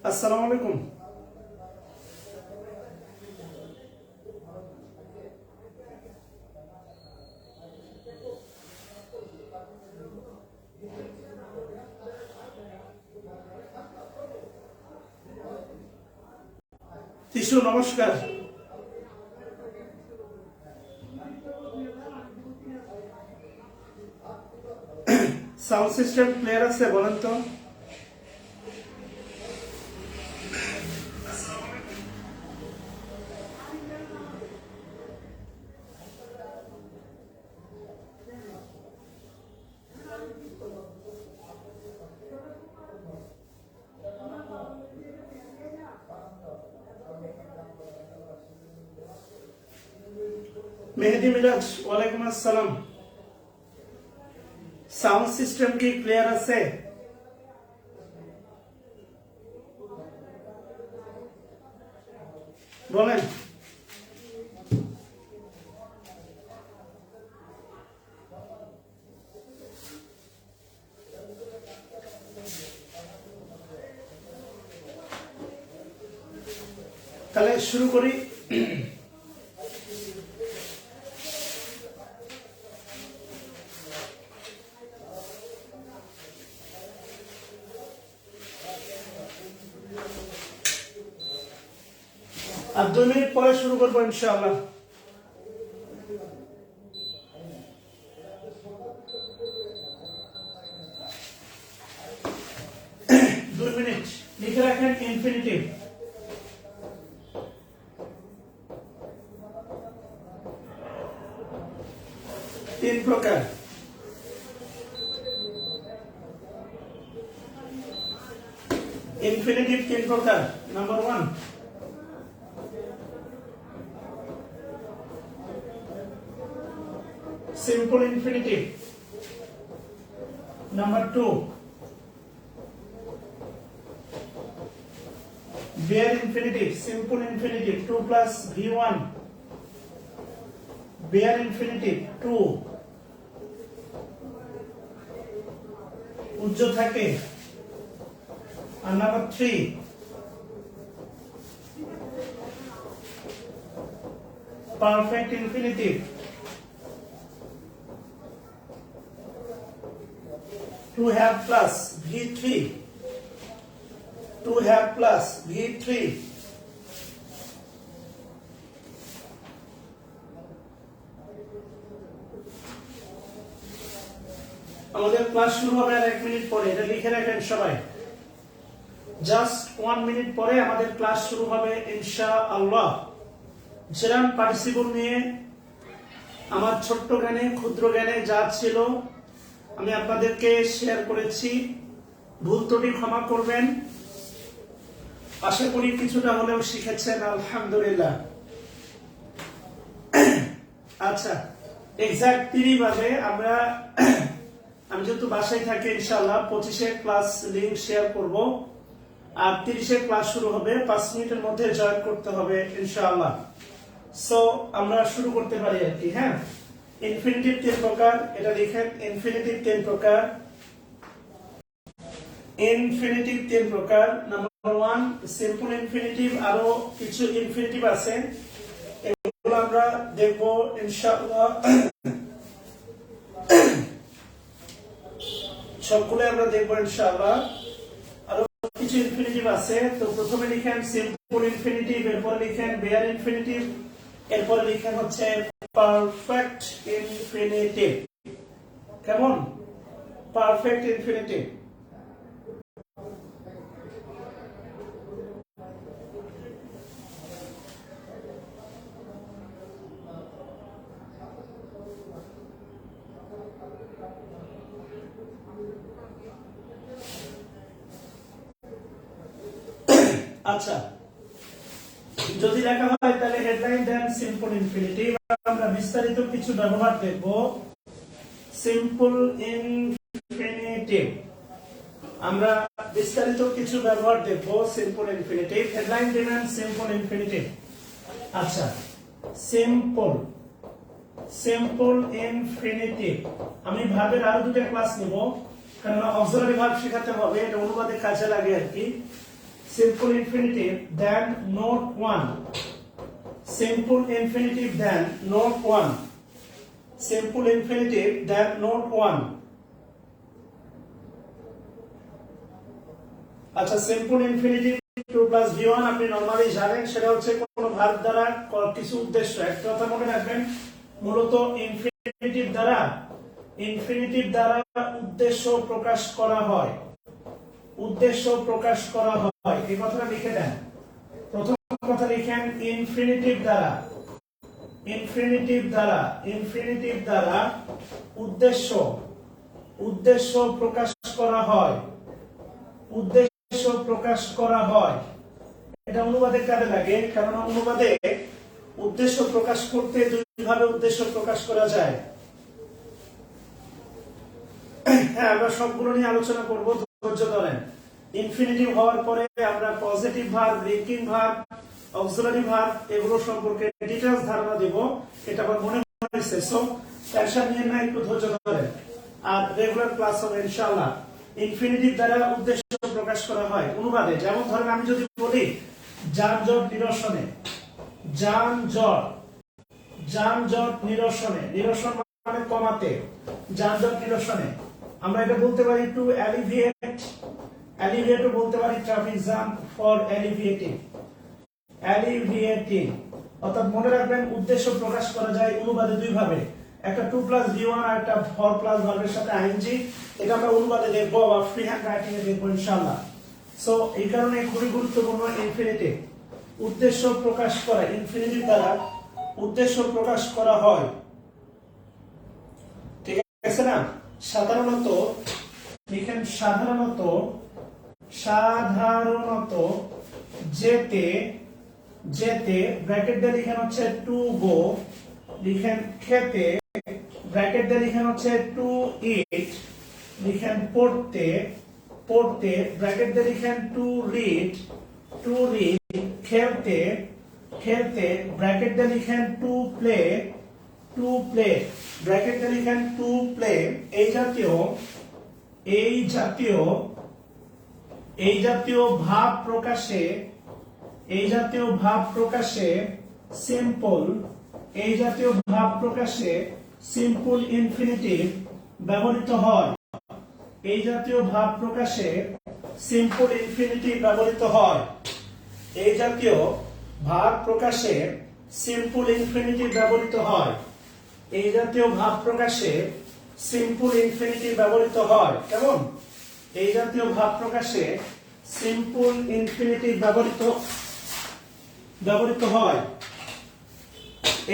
আসসালামু আলাইকুম। তিশু নমস্কার। সাউন্ড সিস্টেম ক্লিয়ার আছে বলেন তো? মেহেদি মিরাজ, ওয়ালাইকুম আসসালাম। সাউন্ড সিস্টেম কি ক্লিয়ার আছে? বলেন। তাহলে শুরু করি। আর 2 মিনিট পরে শুরু করবো ইনশাআল্লাহ। লিখে রাখেন ইনফিনিটিভ। তিন প্রকার। ইনফিনিটিভ তিন প্রকার। Number 1, simple infinitive. Number 2, bare infinitive, simple infinitive, 2 plus v1, bare infinitive 2 উজ্জ থাকে। আর number 3, perfect infinitive, 2 have plus v3, 2 have plus v3। আমাদের ক্লাস শুরু হবে আর 1 মিনিট পরে, এটা লিখে রাখেন সবাই। জাস্ট 1 মিনিট পরে আমাদের ক্লাস শুরু হবে ইনশাআল্লাহ। জেরাম পার্টিসিপল নিয়ে আমার ছোট্ট জ্ঞানে, ক্ষুদ্র জ্ঞানে যা ছিল আমি আপনাদেরকে শেয়ার করেছি। ভুল ত্রুটি ক্ষমা করবেন। আশা করি কিছুটা হলেও শিখেছেন, আলহামদুলিল্লাহ। আচ্ছা, এক্সাক্ট 3 বাজে আমি যেহেতু বাসায় থাকি ইনশাআল্লাহ 25-এর ক্লাস লিংক শেয়ার করব। আর 30-এর ক্লাস শুরু হবে। 5 মিনিটের মধ্যে জয়েন করতে হবে ইনশাআল্লাহ। সো আমরা শুরু করতে পারি আর কি। হ্যাঁ, ইনফিনিটিভ 3 প্রকার, এটা লিখেন। ইনফিনিটিভ 3 প্রকার। ইনফিনিটিভ 3 প্রকার। Number 1, simple infinitive. আরো কিছু ইনফিনিটিভ আছে, এগুলো আমরা দেখব ইনশাআল্লাহ। সবগুলো আমরা দেখব ইনশাআল্লাহ। আরো কিছু ইনফিনিটিভ আছে। তো প্রথমে লিখেন সিম্পল ইনফিনিটিভ, এরপরে লিখেন বেয়ার ইনফিনিটিভ, এরপরে লিখেন হচ্ছে পারফেক্ট ইনফিনিটিভ। কেমন? Perfect infinitive. আচ্ছা, যদি লেখা হয় তাহলে হেডলাইন দেন সিম্পল ইনফিনিটিভ। আমরা বিস্তারিত কিছু ব্যবহার দেখব। সিম্পল ইনফিনিটিভ, আমরা বিস্তারিত কিছু ব্যবহার দেখব। সিম্পল ইনফিনিটিভ, হেডলাইন দিবেন সিম্পল ইনফিনিটিভ। আচ্ছা, সিম্পল ইনফিনিটিভ, আমি ভার্বের আরো দুটো ক্লাস নিব, কারণ অক্সিলারি ভার্ব শেখাতে হবে, এটা অনুবাদে কাজে লাগে আর কি। Simple infinitive then note 1, simple infinitive then note 1, simple infinitive then note 1। আচ্ছা, সিম্পল ইনফিনিটিভ 2 প্লাস V1 আপনি নরমালি জানেন, সেটা হচ্ছে কোন ভার্ব দ্বারা কিছু উদ্দেশ্য। একটা কথা মনে রাখবেন, মূলত ইনফিনিটিভ দ্বারা উদ্দেশ্য প্রকাশ করা হয়, উদ্দেশ্য প্রকাশ করা হয়। এই কথাটা লিখে দেন। প্রথম কথা লিখেন ইনফিনিটিভ দ্বারা উদ্দেশ্য প্রকাশ করা হয়, উদ্দেশ্য প্রকাশ করা হয়। এটা অনুবাদে কাজে লাগে, কারণ অনুবাদে উদ্দেশ্য প্রকাশ করতে দুইভাবে উদ্দেশ্য প্রকাশ করা যায়। হ্যাঁ, আমরা সবগুলো নিয়ে আলোচনা করব, ধৈর্য ধরেন। ইনফিনিটিভ হওয়ার পরে আমরা positive verb, linking verb, auxiliary verb এগুলো সম্পর্কে ডিটেইলস ধারণা দেব। এটা আমার মনে হয়েছে, সো টেনশন নিয়ে না, একটু ধৈর্য ধরেন। আর রেগুলার ক্লাস হবে ইনশাআল্লাহ। ইনফিনিটিভ দ্বারা উদ্দেশ্য প্রকাশ করা হয় অনুবাদে। যেমন ধরেন আমি যদি বলি যানজট নিরসনে, যানজট নিরসনে, নিরসন মানে কমাতে, যানজট নিরসনে আমরা এটা বলতে পারি টু অ্যালিভিয়েট, অ্যালিভিয়েটও বলতে পারি, ট্রাফিক জ্যাম ফর অ্যালিভিয়েটিং, অর্থাৎ মনে রাখবেন উদ্দেশ্য প্রকাশ করা যায় অনুবাদে দুই ভাবে, একটা 2 প্লাস V1 আর একটা 4 প্লাস ভার্বের সাথে আইএনজি। এটা আমরা অনুবাদে দেখব বা ফ্রি হ্যান্ড রাইটিং এ দেখব ইনশাআল্লাহ। সো এই কারণে খুবই গুরুত্বপূর্ণ ইনফিনিটিভ, উদ্দেশ্য প্রকাশ করা। ইনফিনিটিভ দ্বারা উদ্দেশ্য প্রকাশ করা হয়, ঠিক আছে না? সাধারণত লিখেন সাধারণত যেতে ব্র্যাকেট দিয়ে লিখেন হচ্ছে টু গো, লিখেন খেতে ব্র্যাকেট দিয়ে লিখেন হচ্ছে টু ইট, লিখেন পড়তে ব্র্যাকেট দিয়ে লিখেন টু রিড, খেলতে ব্র্যাকেট দিয়ে লিখেন টু প্লে ব্র্যাকেট দিয়ে লিখেন টু প্লে। এই জাতীয় ভাব প্রকাশে সিম্পল ইনফিনিটিভ ব্যবহৃত হয়। এই জাতীয় ভাব প্রকাশে সিম্পল ইনফিনিটিভ ব্যবহৃত হয়। এই জাতীয় ভাব প্রকাশে সিম্পল ইনফিনিটিভ ব্যবহৃত হয়। এই জাতীয় ভাব প্রকাশে সিম্পল ইনফিনিটিভ ব্যবহৃত হয়। কেমন? এই জাতীয় ভাব প্রকাশে সিম্পল ইনফিনিটিভ ব্যবহৃত হয়।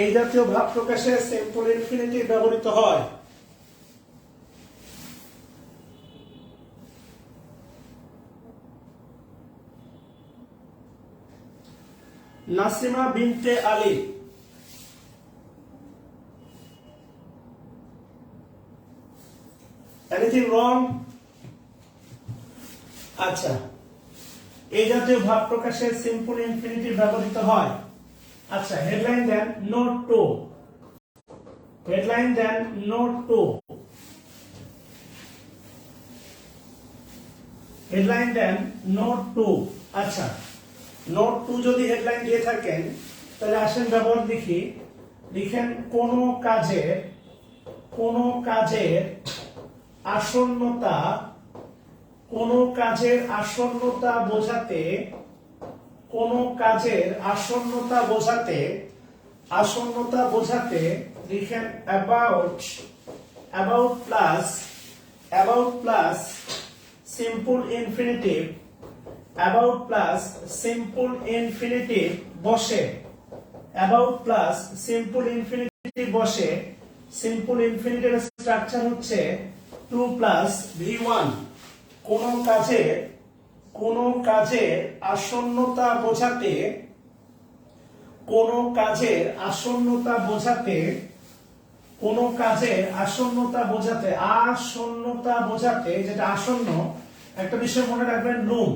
এই জাতীয় ভাব প্রকাশে সিম্পল ইনফিনিটিভ ব্যবহৃত হয়। নাসিমা বিনতে আলী, এনিথিং রং? আচ্ছা, এই জাতীয় ভাব প্রকাশে সিম্পল ইনফিনিটিভ ব্যবহৃত হয়। আচ্ছা, headline then note 2, headline then note 2, headline then note 2। আচ্ছা, নোট 2 যদি হেডলাইন দিয়ে থাকেন তাহলে আসেন ব্যবহার দেখি। লিখেন কোন কাজের আসন্নতা, কোন কাজের আসন্নতা বোঝাতে, কোন কাজের আসন্নতা বোঝাতে লিখেন about plus simple infinitive, about plus simple infinitive বসে, অ্যাবাউট প্লাস সিম্পল ইনফিনিটিভ বসে। সিম্পল ইনফিনিটিভ স্ট্রাকচার হচ্ছে 2 প্লাস V1। কোন কোনো কাজের আসন্নতা বোঝাতে, কোনো কাজের আসন্নতা বোঝাতে, কোনো কাজের আসন্নতা বোঝাতে, আসন্নতা বোঝাতে, যেটা আসন্ন, একটা বিষয় মনে রাখবেন, লুম।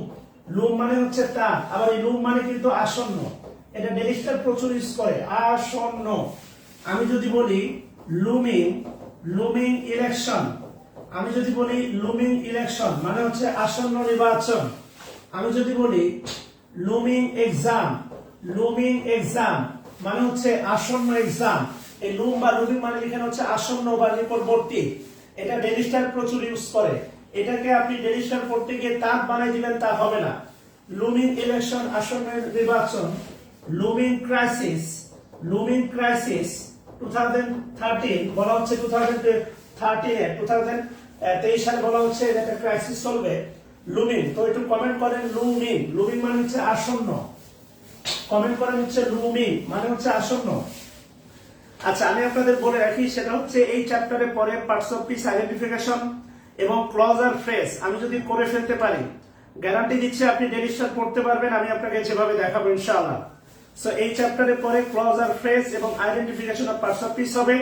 লুম মানে হচ্ছে তার, আবার এই লুম মানে কিন্তু আসন্ন। এটা ডেলিস্টার প্রচুর ইউজ করে, আসন্ন। আমি যদি বলি লুমিং, লুমিং ইলেকশন, আমি যদি বলি লুমিং ইলেকশন মানে হচ্ছে আসন্ন নির্বাচন। আমি যদি বলি লুমিং এক্সাম, লুমিং এক্সাম মানে হচ্ছে আসন্ন এক্সাম। এই লুম বা লুমিং মানে এখানে হচ্ছে আসন্ন বা নিকটবর্তী। এটা ডেলিস্টার প্রচুর ইউজ করে। এটাকে আপনি ডেলিস্টার পড়তে গিয়ে তাপ বানাই দিবেন, তা হবে না। লুমিং ইলেকশন আসন্ন নির্বাচন। লুমিং ক্রাইসিস, লুমিং ক্রাইসিস 2013 বলা হচ্ছে 2023 সালে বলা হচ্ছে একটা ক্রাইসিস চলবে, লুমিং। তো একটু কমেন্ট করেন লুমিং, লুমিং মানে হচ্ছে আসন্ন। কমেন্ট করেন হচ্ছে লুমিং মানে হচ্ছে আসন্ন। আচ্ছা, আমি আপনাদের বলে রাখি, সেটা হচ্ছে এই চ্যাপ্টারে পরে পার্টস অফ স্পিচ আইডেন্টিফিকেশন এবং ক্লজ আর ফ্রেজ আমি যদি করে ফেলতে পারি, গ্যারান্টি দিচ্ছি আপনি ডেলিস্টার পড়তে পারবেন, আমি আপনাকে যেভাবে দেখাবো ইনশাআল্লাহ। সো এই চ্যাপ্টারে পরে ক্লজ আর ফ্রেজ এবং identification of parts of speech হবে।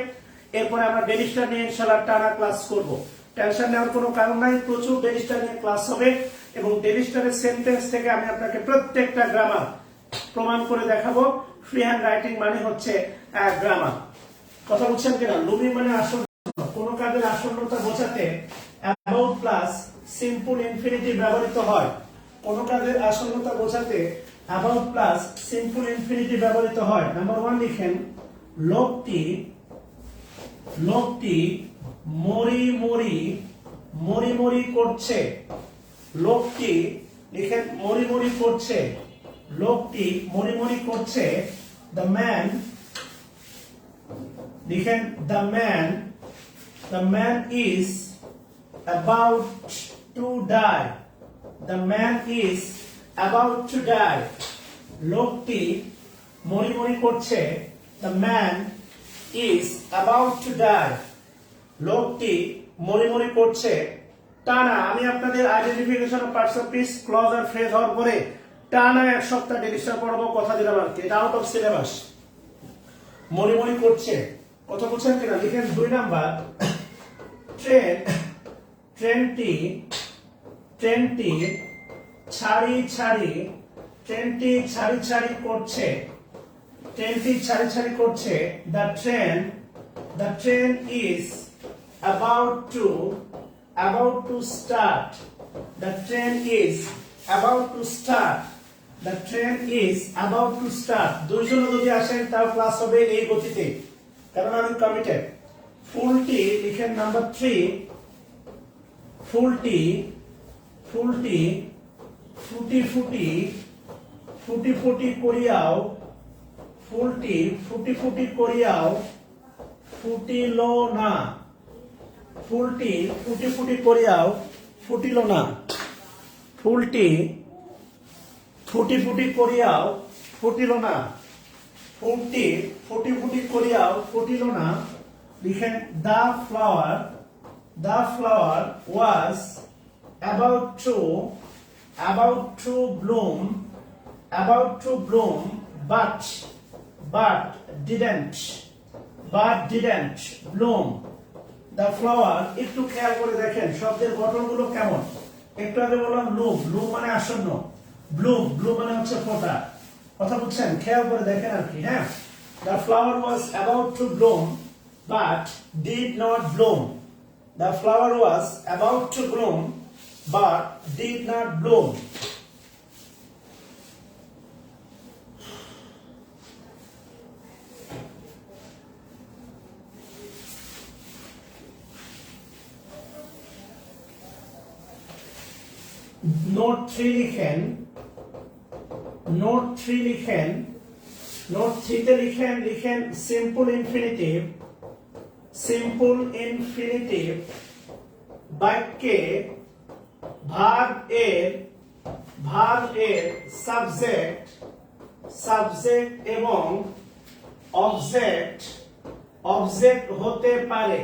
এরপরে আমরা ডেলিস্টার নিয়ে ইনশাআল্লাহ টানা ক্লাস করব। টেনশন নেওয়ার কোনো কারণ নাই, প্রচুর ডেলিস্টার নিয়ে ক্লাস হবে এবং ডেলিস্টারের সেন্টেন্স থেকে আমি আপনাকে প্রত্যেকটা গ্রামার প্রমাণ করে দেখাবো। ফ্রি হ্যান্ড রাইটিং মানে হচ্ছে গ্রামার। কথা বুঝছেন কিনা? লুমিং মানে আসন্ন, কোন কাজের আসন্নতা বোঝাতে অ্যাবাউট প্লাস সিম্পল ইনফিনিটিভ ব্যবহৃত হয়। কোন কাজের আসন্নতা বোঝাতে অ্যাবাউট প্লাস সিম্পল ইনফিনিটিভ ব্যবহৃত হয়। নাম্বার 1 লিখেন, লোকটি, লোকটি মরি মরি, মরি মরি করছে। লোকটি লিখেন মরি মরি করছে, লোকটি মরি মরি করছে। দ্য ম্যান লিখেন the man is about to die, the man is about to die, লোকটি মরি মরি করছে, the man is about to die, লোকটি মরি মরি করছে। টানা আমি আপনাদের identification of parts of speech clause আর ফ্রেজ হওয়ার পরে টানা এক সপ্তাহ ডেলিস্টার পড়াবো, কথা দিলাম আর কি, এটা আউট অফ সিলেবাস। মরি মরি করছে, কথা বলছেন কিনা? লিখেন 2 নাম্বার, ট্রেন, ট্রেনটি, ট্রেনটি ছাড়ি ছাড়ি, ট্রেনটি ছাড়ি ছাড়ি করছে, ট্রেনটি ছাড়ি ছাড়ি করছে। The train, the train is about to start, the train is about to start, the train is about to start। দুইজন যদি আসেন তার ক্লাস হবে এই গতিতে, কারণ আমি কমিটেড। ফুলটি লিখেন নাম্বার 3, ফুলটি, ফুলটি ফুটি ফুটি, ফুটি ফুটি করিয়াও, ফুলটি ফুটি ফুটি করিয়াও ফুটিল না, ফুলটি ফুটি ফুটি করিয়াও ফুটিল না, ফুলটি ফুটি ফুটি করিয়াও ফুটিল না, ফুলটি ফুটি ফুটি করিয়াও ফুটিল না। লিখেন the flower was about to bloom, but didn't bloom, the flower। একটু খেয়াল করে দেখেন শব্দের গঠনগুলো কেমন। একটু আগে বললাম লুম, লুম মানে আসন্ন, ব্লুম, ব্লুম মানে হচ্ছে ফোটা। কথা বুঝছেন? খেয়াল করে দেখেন আর কি। হ্যাঁ, the flower was about to bloom but did not bloom, the flower was about to bloom but did not bloom। Note 3 লিখেন, নোট 3 লিখেন, নোট 3 তে লিখেন, লিখেন সিম্পল ইনফিনিটিভ, সিম্পল ইনফিনিটিভ বাক্যে ভার্ব এর সাবজেক্ট, সাবজেক্ট এবং অবজেক্ট, অবজেক্ট হতে পারে,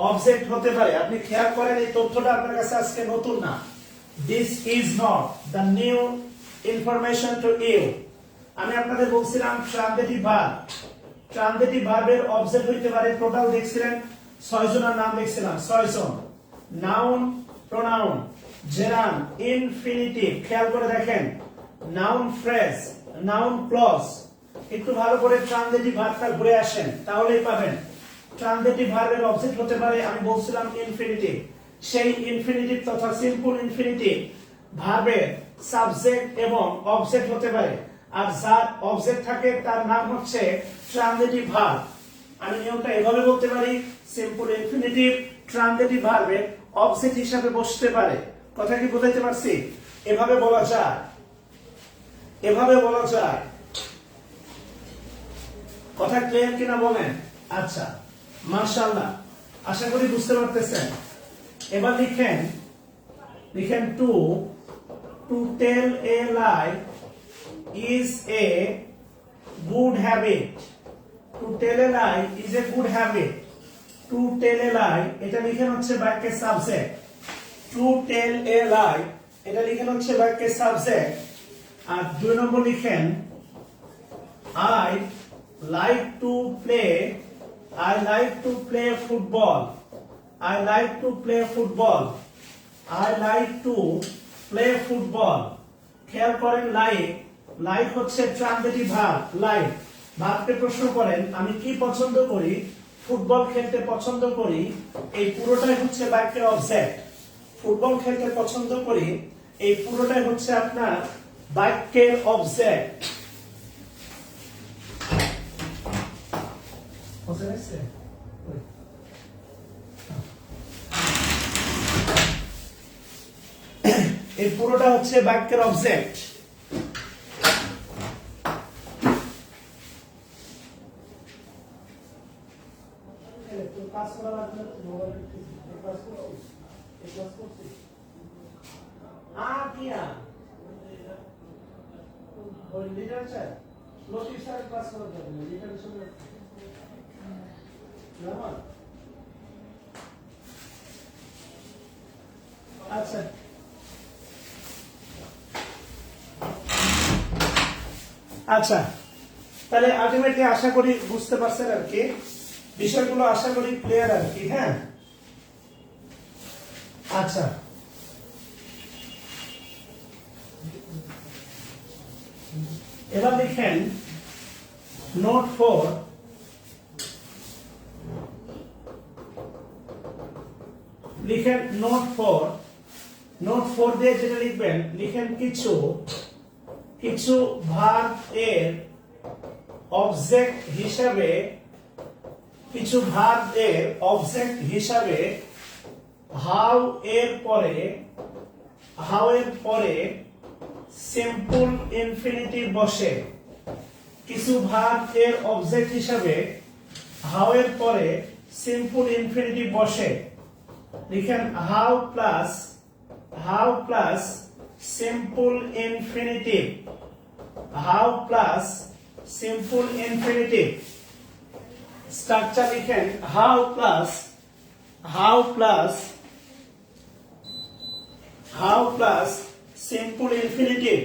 অবজেক্ট হতে পারে। আপনি খেয়াল করেন এই তথ্যটা আপনার কাছে আজকে নতুন না, this is not the new information to you. আমি আপনাদের বলছিলাম ট্রানজিটিভ ভার্ব, ট্রানজিটিভ ভার্বের অবজেক্ট হইতে পারে, টোটাল দেখছিলেন 6 জনের নাম দেখছিলাম, 6 জন। নাউন, প্রোনাউন, জেরান, ইনফিনিটিভ, খেয়াল করে দেখেন, নাউন ফ্রেজ, নাউন ক্লজ। একটু ভালো করে ট্রানজিটিভ ভার্বটা ঘুরে আসেন, তাহলেই পাবেন। ট্রানজিটিভ ভার্বের অবজেক্ট হতে পারে, আমি বলছিলাম ইনফিনিটিভ, সেই ইনফিনিটিভ তথা সিম্পল ইনফিনিটিভ ভার্বের সাবজেক্ট এবং অবজেক্ট হতে পারে। আর যার অবজেক্ট থাকে তার নাম হচ্ছে ট্রানজিটিভ ভার্ব। আমি নিয়মটা এভাবে বলতে পারি, সিম্পল ইনফিনিটিভ ট্রানজিটিভ ভার্বের অবজেক্ট হিসাবে বসতে পারে। কথা কি বুঝাইতে পারছি? এভাবে বলা যায়, এভাবে বলা যায়। কথা ক্লিয়ার কিনা বলেন? আচ্ছা, মাশাআল্লাহ, আশা করি বুঝতে পারতেছেন। এবার লিখেন, লিখেন to tell a lie is a good habit. To tell a lie is a good habit. To tell a lie এটা লিখেন হচ্ছে বাক্যের subject. To tell a lie এটা লিখেন হচ্ছে বাক্যের সাবজেক্ট। আর 2 নম্বর লিখেন I like to play football. I like to play football. I like to play football. খেয়াল করেন, লাইক হচ্ছে ট্রানজিটিভ ভার্ব। লাইক ভার্বকে প্রশ্ন করেন আমি কি পছন্দ করি, ফুটবল খেলতে পছন্দ করি, এই পুরোটাই হচ্ছে বাক্যের অবজেক্ট। ফুটবল খেলতে পছন্দ করি, এই পুরোটাই হচ্ছে আপনার বাক্যের অবজেক্ট। এই পুরোটা হচ্ছে বাক্যের অবজেক্ট। আচ্ছা, আচ্ছা, তাহলে আলটিমেটলি আশা করি বুঝতে পারছেন আর কি, বিষয়গুলো আশা করি ক্লিয়ার আর কি। হ্যাঁ, আচ্ছা, এবার লিখেন নোট 4, লিখেন নোট 4, নোট 4 দিয়ে যেটা লিখবেন, লিখেন কিছু ভার্ব এর অবজেক্ট হিসাবে, কিছু ভার্ব এর অবজেক্ট হিসাবে হাউ এর পরে সিম্পল ইনফিনিটিভ বসে। কিছু ভার্ব এর অবজেক্ট হিসাবে হাউ এর পরে সিম্পল ইনফিনিটিভ বসে। লিখেন how plus simple infinitive, how plus simple infinitive. Structure লিখেন হাউ প্লাস সিম্পল ইনফিনিটিভ।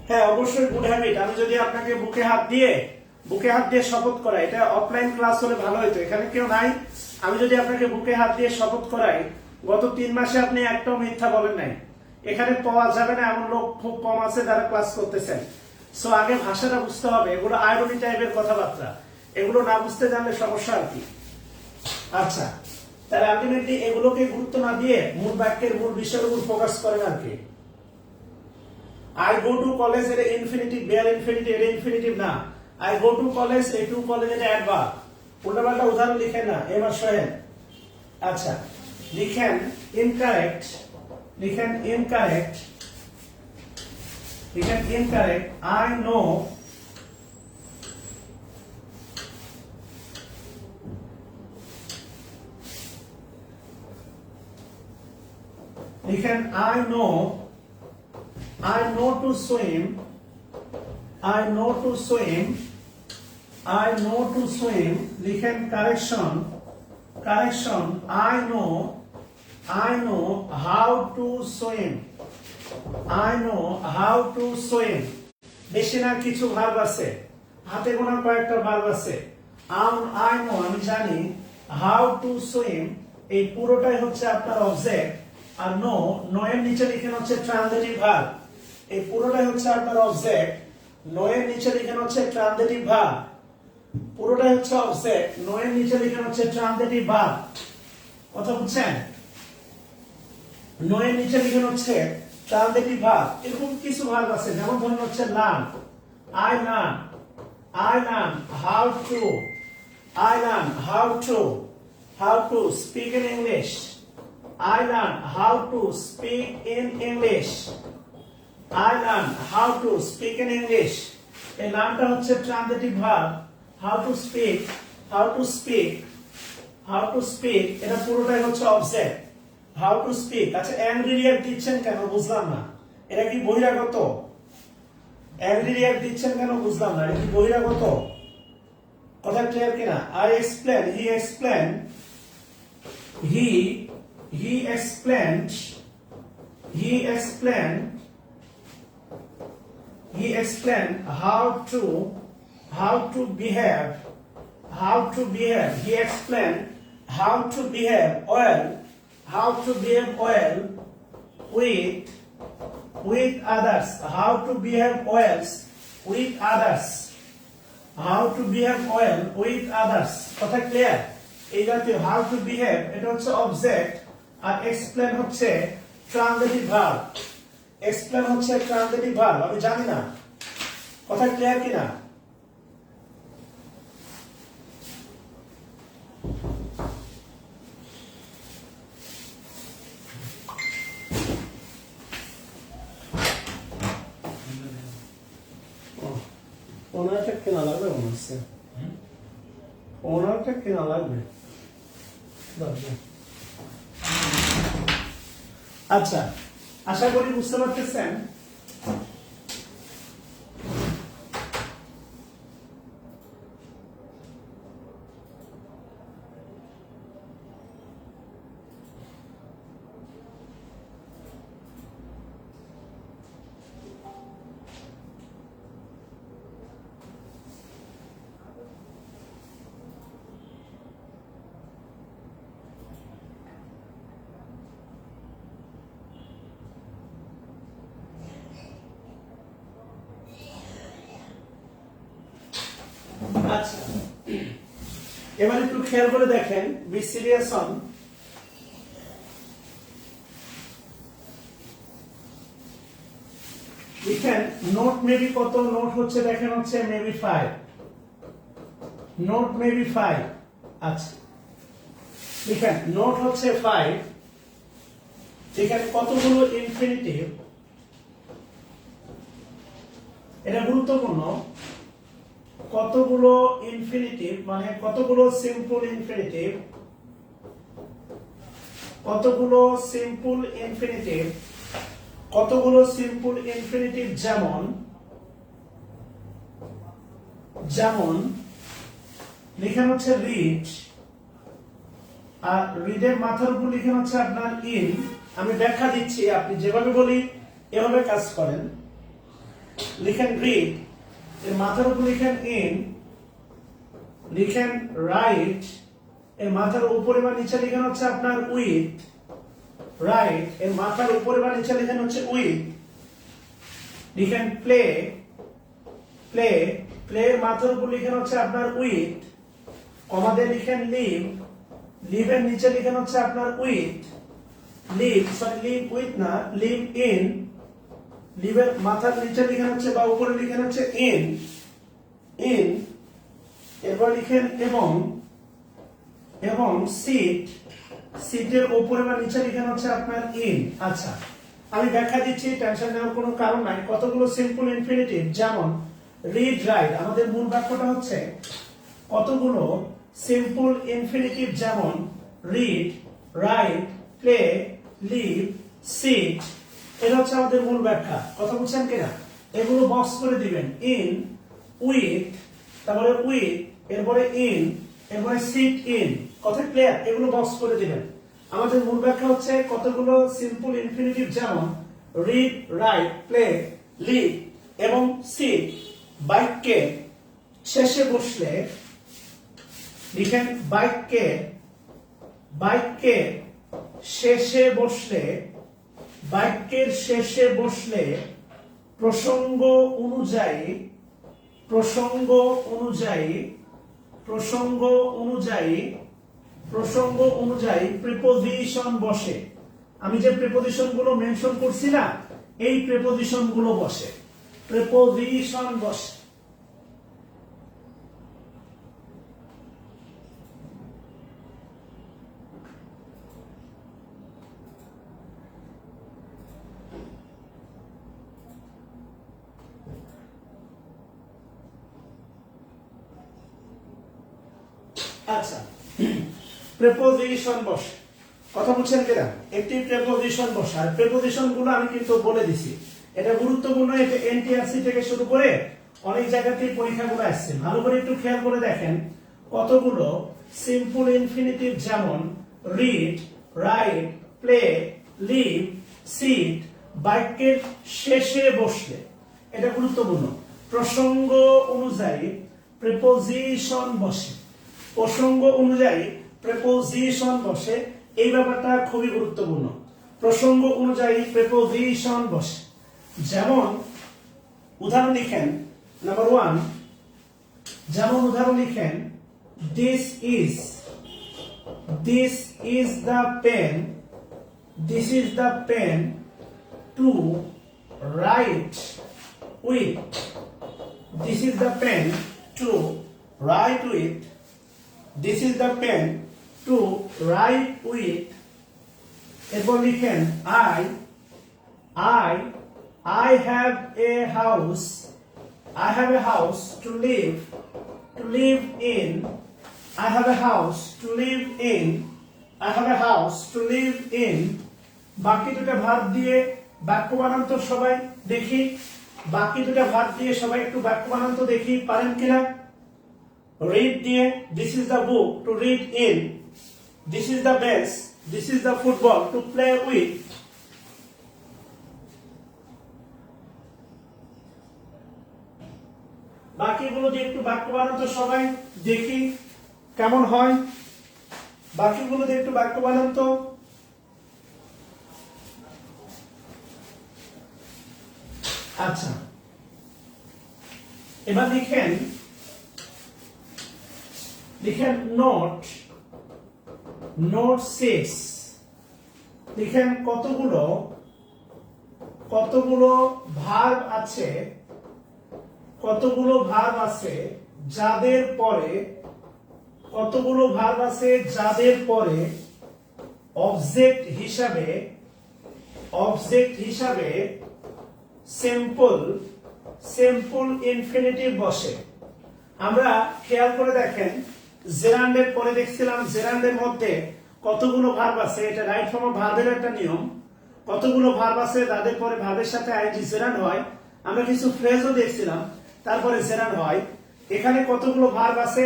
হ্যাঁ, অবশ্যই গুড হ্যাবিট। আমি যদি আপনাকে বুকে হাত দিয়ে শপথ করাই, এটা অফলাইন ক্লাস হলে ভালো হতো, এখানে কেউ নাই। আমি যদি আপনাকে বুকে হাত দিয়ে শপথ করাই, গত 3 মাসে আপনি একটাও মিথ্যা বলেন নাই। এখানে পাওয়া যাবে না এমন লোক খুব কম আছে যারা ক্লাস করতেছেন। সো আগে ভাষাটা বুঝতে হবে, এগুলো আইরনি টাইপের কথাবার্তা, এগুলো না বুঝতে জানলে সমস্যা আর কি। আচ্ছা, তাহলে আলটিমেটলি এগুলোকে গুরুত্ব না দিয়ে মূল বাক্যের মূল বিষয়ের উপর ফোকাস করেন আর কি। আই গো টু কলেজ এর ইনফিনিটিভ, বেয়ার ইনফিনিটিভ, এর ইনফিনিটিভ না। আই গো টু কলেজ, এই টু কলেজ এটা অ্যাডভার্ব। উল্টাপাল্টা উদাহরণ লিখেন না, এবার শোনেন। আচ্ছা, লিখেন ইনকারেক্ট, আই নো লিখেন I know to swim, লিখেন correction, I know I know how to swim. I know how to swim. বেশি না কিছু ভার্ব আছে, হাতে গোনা কয়েকটা ভার্ব আছে। I know আমি জানি, how to swim এই পুরোটাই হচ্ছে আপনার অবজেক্ট, আর নো এর নিচে লিখেন হচ্ছে ট্রানজিটিভ ভার্ব। এই পুরোটাই হচ্ছে আপনার অবজেক্ট, নো এর নিচে লিখেন হচ্ছে ট্রানজিটিভ ভার্ব। পুরোটাই হচ্ছে অবজেক্ট, নো এর নিচে লিখেন হচ্ছে ট্রানজিটিভ ভার্ব। কথা বুঝছেন? নো এর নিচে লিখেন হচ্ছে ট্রানজিটিভ ভার্ব। এরকম কিছু ভার্ব আছে, যেমন ধরুন হচ্ছে learn, I learn how to, I learn how to speak in English. I learn how to speak in English. I learn how to speak in English. এই লার্নটা হচ্ছে transitive verb. how to speak এটা পুরোটাই হচ্ছে object, how to speak। আচ্ছা angry react দিচ্ছেন কেন বুঝলাম না, এটা কি বহিরাগত? অ্যাংরি রিঅ্যাক্ট দিচ্ছেন কেন বুঝলাম না, এটা কি বহিরাগত? কথা ক্লিয়ার কিনা? I explain, he explained, he explained how to behave. He explained how to behave well with others. How to behave well with others. কথা ক্লিয়ার? এই জাতীয় how to behave এটা হচ্ছে অবজেক্ট, আর explain হচ্ছে ট্রানজিটিভ ভার্ব। explain হচ্ছে transitive verb, আমি জানি না। কথা ক্লিয়ার কিনা? ওনারটা কেনা লাগবে মনে হচ্ছে, ওনারটা কেনা লাগবে। আচ্ছা, আশা করি বুঝতে পারতেছেন। আচ্ছা, এবার একটু খেয়াল করে দেখেন, বি সিরিয়াস অন। লিখেন নোট মেবি কত? নোট হচ্ছে দেখেন হচ্ছে মেবি 5, নোট মেবি 5। আচ্ছা লিখেন নোট হচ্ছে 5। এখানে কতগুলো ইনফিনিটিভ, এটা গুরুত্বপূর্ণ। কতগুলো ইনফিনিটিভ মানে কতগুলো সিম্পল ইনফিনিটিভ, কতগুলো সিম্পল ইনফিনিটিভ যেমন লিখেন হচ্ছে রিড, আর রিডের মাথার উপর লিখেন হচ্ছে আপনার ইন। আমি ব্যাখ্যা দিচ্ছি, আপনি যেভাবে বলি এভাবে কাজ করেন। লিখেন রিড, এর মাথার উপর লিখেন ইন। লিখেন রাইট, এর মাথার উপরে বা নিচে লিখেন হচ্ছে আপনার উইথ। রাইট, এর মাথার উপরে বা নিচে লিখেন হচ্ছে উইথ। লিখেন প্লে, এর মাথার উপর লিখেন হচ্ছে আপনার উইথ। কমাতে লিখেন লিভ, লিভের নিচে লিখেন হচ্ছে আপনার উইথ। লিভ উইথ না, লিভ ইন। লিভের মাথার নিচে লিখেন হচ্ছে বা উপরে লিখেন হচ্ছে ইন। এরপর লিখেন এবং সিটের উপরে বা নিচে লিখেন হচ্ছে আপনার ইন। আচ্ছা আমি ব্যাখ্যা দিচ্ছি, টেনশন নেওয়ার কোনো কারণ নাই। কতগুলো সিম্পল ইনফিনিটিভ যেমন রিড রাইট, আমাদের মূল বাক্যটা হচ্ছে কতগুলো সিম্পল ইনফিনিটিভ যেমন read, write, play, live, sit. এটা হচ্ছে আমাদের মূল ব্যাখ্যা। কথা বুঝছেন কিনা? এগুলো বক্স করে দিবেন। ইন, উইথ, তারপরে উইথ, এরপরে ইন, এরপরে সিট ইন। কথা ক্লিয়ার? এগুলো বক্স করে দিবেন। আমাদের মূল ব্যাখ্যা হচ্ছে কতগুলো সিম্পল ইনফিনিটিভ যেমন রিড, রাইট, প্লে, লিভ এবং সিট বাক্যে শেষে বসলে লিখেন বাক্যের শেষে বসলে প্রসঙ্গ অনুযায়ী প্রিপোজিশন বসে। আমি যে প্রিপোজিশন গুলো মেনশন করছি না, এই প্রিপোজিশন গুলো বসে, প্রিপোজিশন বসে। আচ্ছা, প্রিপোজিশন বসে, কথা বলছেন কিনা? একটি প্রিপোজিশন বসে। আর প্রিপোজিশন গুলো আমি কিন্তু বলে দিছি, এটা গুরুত্বপূর্ণ। এটা এনটিআরসি থেকে শুরু করে অনেক জায়গাতেই পরীক্ষাগুলো আসছে। ভালো করে একটু খেয়াল করে দেখেন কতগুলো সিম্পল ইনফিনিটিভ যেমন read, write, play, live, sit বাক্যের শেষে বসলে, এটা গুরুত্বপূর্ণ। প্রসঙ্গ অনুযায়ী প্রিপোজিশন বসে, প্রসঙ্গ অনুযায়ী প্রিপোজিশন বসে, এই ব্যাপারটা খুবই গুরুত্বপূর্ণ। প্রসঙ্গ অনুযায়ী প্রিপোজিশন বসে। যেমন উদাহরণ লিখেন, নাম্বার 1, যেমন উদাহরণ লিখেন this is the pen to write with, this is the pen to write with, this is the pen to write with। এরপর লিখেন I have a house to live in, I have a house to live in। বাকি দুটো verb দিয়ে বাক্য বানান তো সবাই দেখি, বাকি দুটো ভার্ব দিয়ে সবাই একটু বাক্য বানান তো দেখি, পারেন কিনা? রিড দিয়ে this is the book to read in, this is the bench, this is the football to play with. বাকিগুলো দিয়ে একটু বাক্য বানান তো সবাই দেখি কেমন হয়, বাকিগুলো দিয়ে একটু বাক্য বানান তো। আচ্ছা, এবার লিখেন নোট 6, লিখেন কতগুলো ভার্ব আছে যাদের পরে অবজেক্ট হিসাবে সিম্পল ইনফিনিটিভ বসে। আমরা খেয়াল করে দেখেন জেরান্ডের পরে দেখছিলাম জেরান্ডের মধ্যে কতগুলো ভার্ব আছে, এটা রাইট ফর্ম অফ ভার্বের একটা নিয়ম। কতগুলো ভার্ব আছে তাদের পরে ভার্বের সাথে আইএনজি জেরান্ড হয়। আমরা কিছু ফ্রেজও দেখছিলাম তারপরে জেরান্ড হয়। এখানে কতগুলো ভার্ব আছে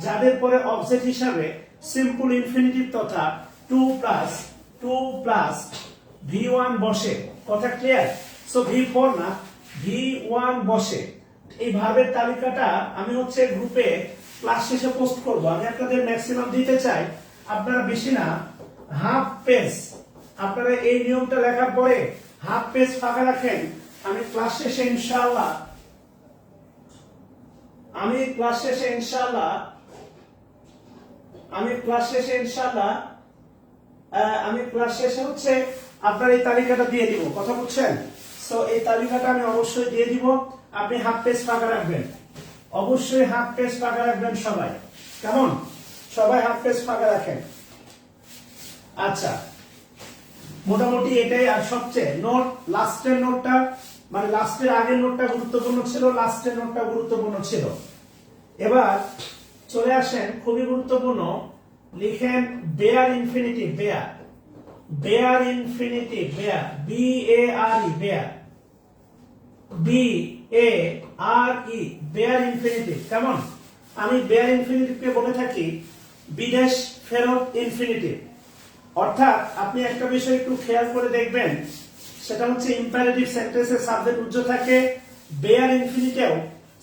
যাদের পরে অবজেক্ট হিসাবে সিম্পল ইনফিনিটিভ তথা টু প্লাস V1 বসে, কথা ক্লিয়ার? সো V4 না, V1 বসে। এই ভার্বের তালিকাটা আমি গ্রুপে ক্লাস শেষে পোস্ট করব। আমি আপনাদের ম্যাক্সিমাম দিতে চাই, আপনারা বেশি না, হাফ পেজ। আপনারা এই নিয়মটা লেখার পরে হাফ পেজ ফাঁকা রাখেন। আমি ক্লাস শেষে ইনশাআল্লাহ আপনার এই তালিকাটা দিয়ে দিব, কথা বুঝছেন? সো এই তালিকাটা আমি অবশ্যই দিয়ে দিব, আপনি হাফ পেজ ফাঁকা রাখবেন, অবশ্যই হাফ পেজ ফাঁকা রাখবেন সবাই। কেমন? সবাই হাফ পেজ ফাঁকা রাখেন। আচ্ছা, মোটামুটি এটাই। আর সবচেয়ে লাস্টের নোটটা, মানে লাস্টের আগের নোটটা গুরুত্বপূর্ণ ছিল, লাস্টের নোটটা গুরুত্বপূর্ণ ছিল। এবার চলে আসেন খুবই গুরুত্বপূর্ণ, লিখেন bare infinitive, bare infinitive, BARE, bare infinitive. কেমন? আমি বেয়ার ইনফিনিটিভকে বলে থাকি বিদেশ ফেরত ইনফিনিটিভ, অর্থাৎ আপনি একটা বিষয় একটু খেয়াল করে দেখবেন, সেটা হচ্ছে ইম্পারেটিভ সেন্টেন্সে সাবজেক্ট উজ্জ্ব থাকে, বেয়ার ইনফিনিটেও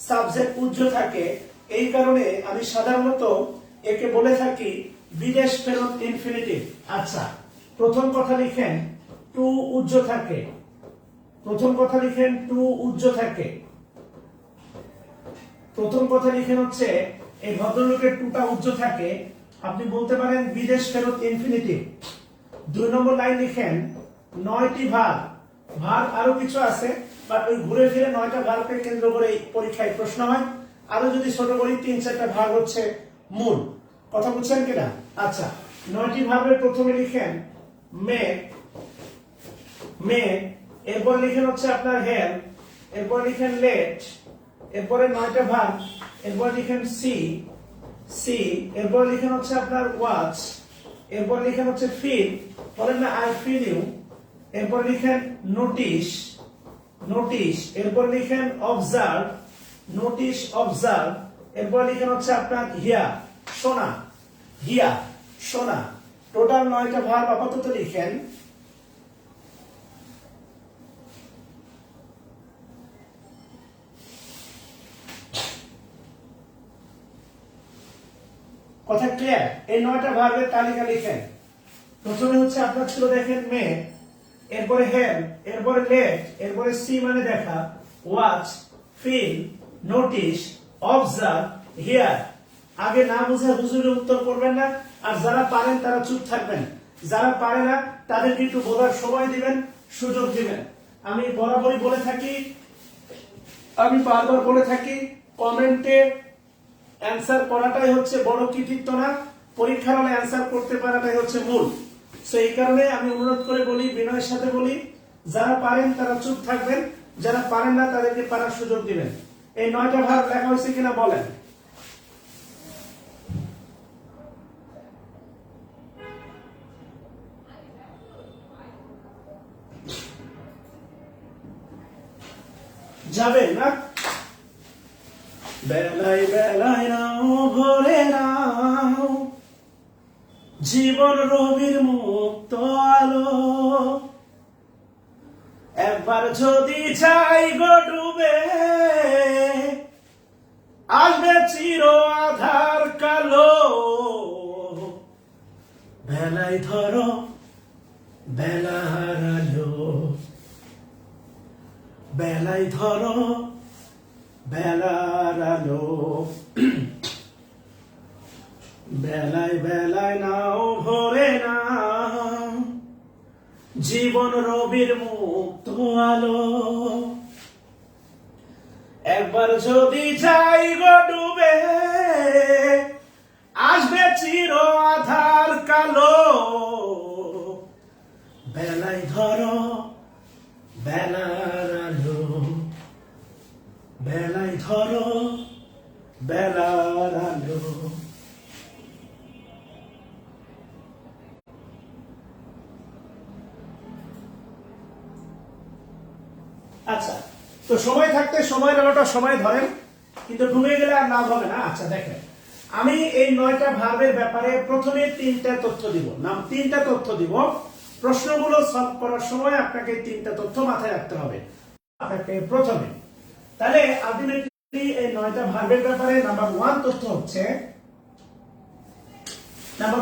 সাবজেক্ট উজ্জ্ব থাকে। এই কারণে আমি সাধারণত একে বলে থাকি বিদেশ ফেরত ইনফিনিটিভ। আচ্ছা, প্রথম কথা লিখেন টু উজ্জ্ব থাকে, প্রথম কথা লিখেন টু উজ্জ্ব থাকে, প্রথম কথা লিখেন হচ্ছে এই ভদ্রলোকের টুটা উজ্জ্ব থাকে, আপনি বলতে পারেন বিদেশ ফেরত ইনফিনিটিভ। 2 নম্বর লাইন লিখেন 9টি ভার্ব, ভার্ব আরো কিছু আছে বাট ওই ঘুরে ফিরে 9টা ভার্বকে কেন্দ্র করে এই পরীক্ষায় প্রশ্ন হয়। আরো যদি ছোট করি 3-4টা ভার্ব হচ্ছে মূল। কথা বুঝছেন কিনা? আচ্ছা, 9টি ভার্বের প্রথমে লিখেন মেক, মেক, এরপর লিখেন হচ্ছে আপনার হেল্প, এরপর লিখেন লেট, এরপরে 9টা ভার্ব, এরপর লিখেন সি, সি, এরপর লিখেন হচ্ছে আপনার ওয়াচ, এরপর লিখেন হচ্ছে ফিল, বলেন না আই ফিল ইউ, এরপর লিখেন নোটিশ, নোটিশ, এরপর লিখেন অবজার্ভ, নোটিশ অবজার্ভ, এরপর লিখেন হচ্ছে আপনার হিয়ার, শোনা, হিয়ার, শোনা। টোটাল 9টা ভার্ব আপাতত লিখেন। কথা ক্লিয়ার? এই 9টা ভার্বের তালিকা লিখেন। প্রথমে হচ্ছে আপনার ছিল দেখেন মে, এরপরে হেল্প, এরপরে লেট, এরপরে সি মানে দেখা, watch, feel, notice, observe, hear. আগে না বুঝে হুজুরে উত্তর করবেন না, আর যারা পারেন তারা চুপ থাকবেন, যারা পারে না তাদেরকে একটু বোঝার সময় দিবেন, সুযোগ দিবেন। আমি বরাবরই বলে থাকি, আমি বারবার বলে থাকি, কমেন্টে অ্যান্সার করাটাই হচ্ছে বড় কৃতিত্ব না, পরীক্ষার হলে অ্যান্সার করতে পারাটাই হচ্ছে মূল। সো এই কারণে আমি অনুরোধ করে বলি, বিনয়ের সাথে বলি, যারা পারেন তারা চুপ থাকবেন, যারা পারেন না তাদেরকে পারার সুযোগ দিবেন। এই 9টা ভার্ব লেখা হয়েছে কিনা বলেন। যাবেন না? বেলায় বেলায় নাও ভরে নাও জীবন রবির মুক্ত আলো, একবার যদি যাই গো ডুবে আসবে চির আধার কালো। বেলায় ধরো বেলার আলো, বেলায় ধরো বেলার আলো, বেলায় বেলায় নাও ভরে নাও জীবন রবির মুক্ত আলো, একবার যদি যাই গো ডুবে আসবে চির আধার কালো। বেলায় ধরো বেলার আলো, বেলায় ধরো বেলার আলো। আচ্ছা, তো সময় থাকতে সময়ের আলোটা সময় ধরেন, কিন্তু ডুবে গেলে আর লাভ হবে না। আচ্ছা দেখেন, আমি এই 9টা ভার্বের ব্যাপারে প্রথমে 3টা তথ্য দিব, নাম 3টা তথ্য দিব। প্রশ্নগুলো সলভ করার সময় আপনাকে 3টা তথ্য মাথায় রাখতে হবে আপনাকে প্রথমে। তাহলে আলটিমেটলি এই 9টা ভার্বের ব্যাপারে নাম্বার 1 তথ্য হচ্ছে, নাম্বার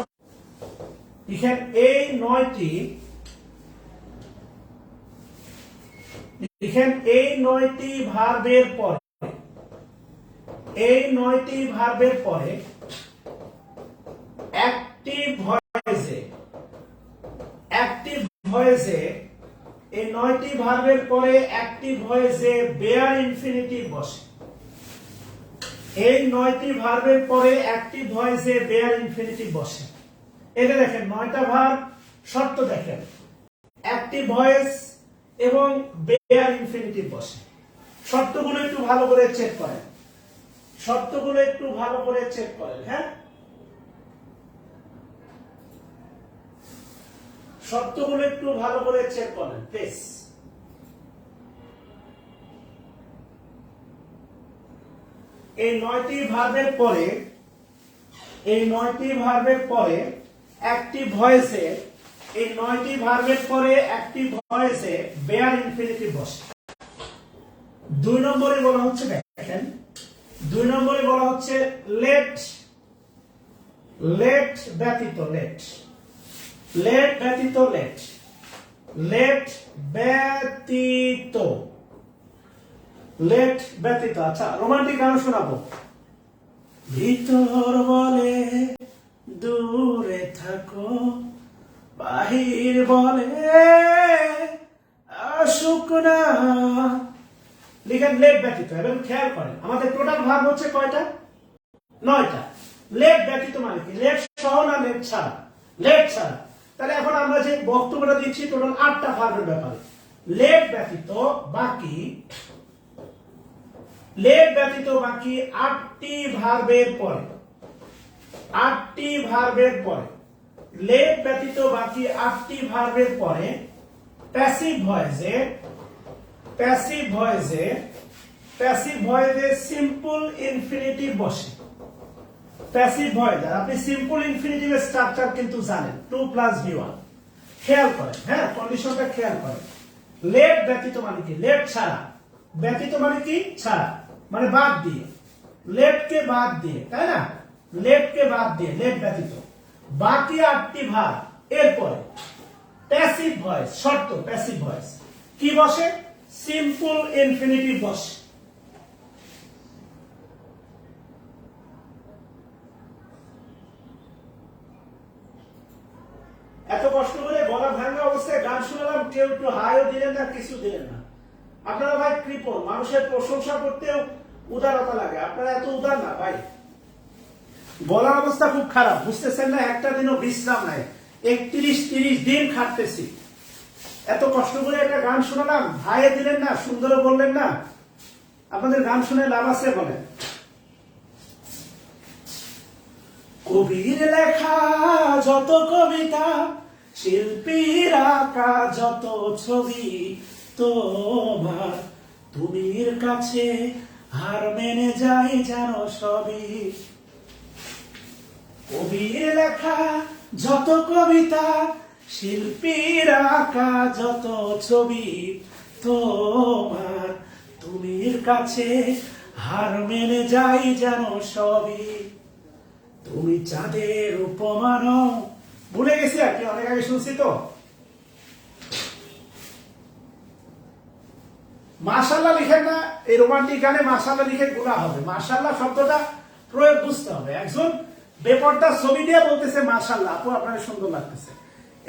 লিখেন এই 9টি, লিখেন এই 9টি ভার্বের পরে, এই 9টি ভার্বের পরে অ্যাক্টিভ ভয়েসে, অ্যাক্টিভ ভয়েসে, এই 9টি ভার্বের পরে অ্যাক্টিভ ভয়েসে বেয়ার ইনফিনিটিভ বসে। এই 9টি ভার্বের পরে অ্যাক্টিভ ভয়েসে বেয়ার ইনফিনিটিভ বসে। এটা দেখেন 9টা ভার্ব, শর্ত দেখেন অ্যাক্টিভ ভয়েস এবং বেয়ার ইনফিনিটিভ বসে। শর্তগুলো একটু ভালো করে চেক করেন, শর্তগুলো একটু ভালো করে চেক করেন। হ্যাঁ, শর্তগুলো একটু ভালো করে চেক করেন প্লিজ। এই 9টি ভার্বের পরে, এই 9টি ভার্বের পরে অ্যাক্টিভ ভয়েসে এই 9টি ভার্বের পরে অ্যাক্টিভ ভয়েসে বেয়ার ইনফিনিটিভ বসে। 2 নম্বরে বলা হচ্ছে, দেখেন 2 নম্বরে বলা হচ্ছে লেট, লেট ব্যতীত, লেট, লেট ব্যতীত, লেট, লেট ব্যতীত, লেট ব্যতীত। আচ্ছা, রোমান্টিক গান শোনাবো। ভিতর বলে দূরে থাকো, বাহির বলে আসুক না। লিখেন লেট ব্যতীত, এবং খেয়াল করেন আমাদের টোটাল ভার্ব হচ্ছে কয়টা? 9টা। লেট ব্যতীত মানে কি? লেট সহ না লেট ছাড়া? লেট ছাড়া। তাহলে এখন আমরা যে বক্তব্যটা দিচ্ছি টোটাল 8টা ভার্বের ব্যাপারে। লেট ব্যতীত বাকি, লেট ব্যতীত বাকি 8টি ভার্বের পরে, 8টি ভার্বের পরে, লেট ব্যতীত বাকি 8টি ভার্বের পরে প্যাসিভ ভয়েসে, প্যাসিভ ভয়েসে, প্যাসিভ ভয়েসে সিম্পল ইনফিনিটিভ বসে। প্যাসিভ ভয়েস, আপনি সিম্পল ইনফিনিটিভের স্ট্রাকচার কিন্তু জানেন, 2 + v1। খেয়াল করেন, হ্যাঁ কন্ডিশনটা খেয়াল করেন। লেট ব্যতীত মানে কি? লেট ছাড়া। ব্যতীত মানে কি? ছাড়া, মানে বাদ দিয়ে, লেটকে বাদ দিয়ে, তাই না? লেটকে বাদ দিয়ে, লেট ব্যতীত বাকি 8টি ভার্ব এরপরে প্যাসিভ ভয়েস, শর্ত প্যাসিভ ভয়েস কি বসে? সিম্পল ইনফিনিটিভ বসে। এত কষ্ট করে গলা ভাঙা অবস্থায় গান শোনালাম, কেউ একটু হাইও দিলেন না, কিছু দিলেন না। আপনারা ভাই কৃপণ, মানুষের প্রশংসা করতেও উদারতা লাগে, আপনারা এত উদার না ভাই। গলার অবস্থা খুব খারাপ, বুঝতেছেন না? একটা দিনও বিশ্রাম নাই, 31-30 দিন খাটতেছি। এত কষ্ট করে একটা গান শোনালাম, ভাইয়ে দিলেন না, সুন্দর বললেন না। আপনাদের গান শুনে লাভ আছে বলেন? কবির লেখা যত কবিতা, শিল্পীর আঁকা যত ছবি, তোমার তুমির কাছে হার মেনে যাই যেন সবই। কবির লেখা যত কবিতা, শিল্পীর আঁকা যত ছবি, তোমার তুমির কাছে হার মেনে যাই যেন সবই। তুমি চাঁদের উপমা নও, ভুলে গেছি আর কি, অনেক আগে শুনছি তো। মাশাআল্লাহ লিখেন না, এই রোমান্টিক গানে মাশাআল্লাহ লিখে গুনাহ হবে। মাশাআল্লাহ শব্দটা প্রয়োগ বুঝতে হবে। একজন বেপরদা ছবি দিয়ে বলতেছে মাশাআল্লাহ, আপু আপনার সুন্দর লাগতেছে,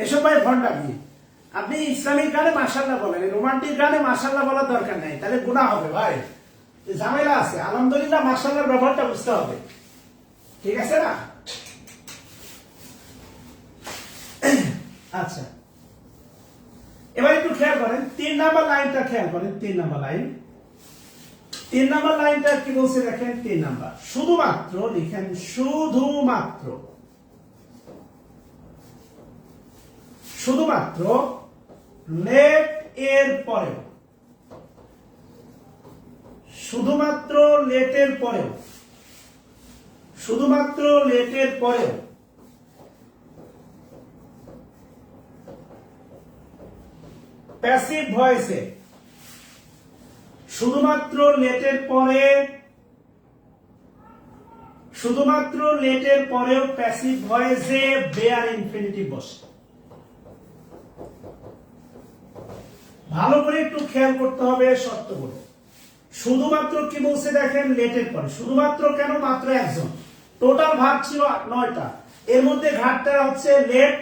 এসব ভাই ভণ্ডামি। আপনি ইসলামিক গানে মাশাআল্লাহ বলেন, রোমান্টিক গানে মাশাআল্লাহ বলার দরকার নাই, তাহলে গুনাহ হবে ভাই, ঝামেলা আছে। আলহামদুলিল্লাহ মাশাআল্লাহর ব্যবহারটা বুঝতে হবে, ঠিক আছে না? আচ্ছা, এবার একটু খেয়াল করেন 3 নাম্বার লাইনটা খেয়াল করেন। 3 নাম্বার লাইন, 3 নাম্বার লাইনটা কি বলছে দেখেন। 3 নাম্বার, শুধুমাত্র লিখেন, শুধুমাত্র, শুধুমাত্র লেট এর পরেও, শুধুমাত্র লেটের পরেও, শুধুমাত্র লেটের পরেও প্যাসিভ ভয়েসে, শুধুমাত্র লেটের পরে, শুধুমাত্র লেটের পরেও প্যাসিভ ভয়েসে বেয়ার ইনফিনিটিভ বসে। ভালো করে একটু খেয়াল করতে হবে শর্তগুলো। শুধুমাত্র কি বলছে দেখেন, লেটের পরে। শুধুমাত্র কেন? মাত্র একজন, টোটাল ভার্ব ছিল 9টা, এর মধ্যে ঘাটটা হচ্ছে লেট,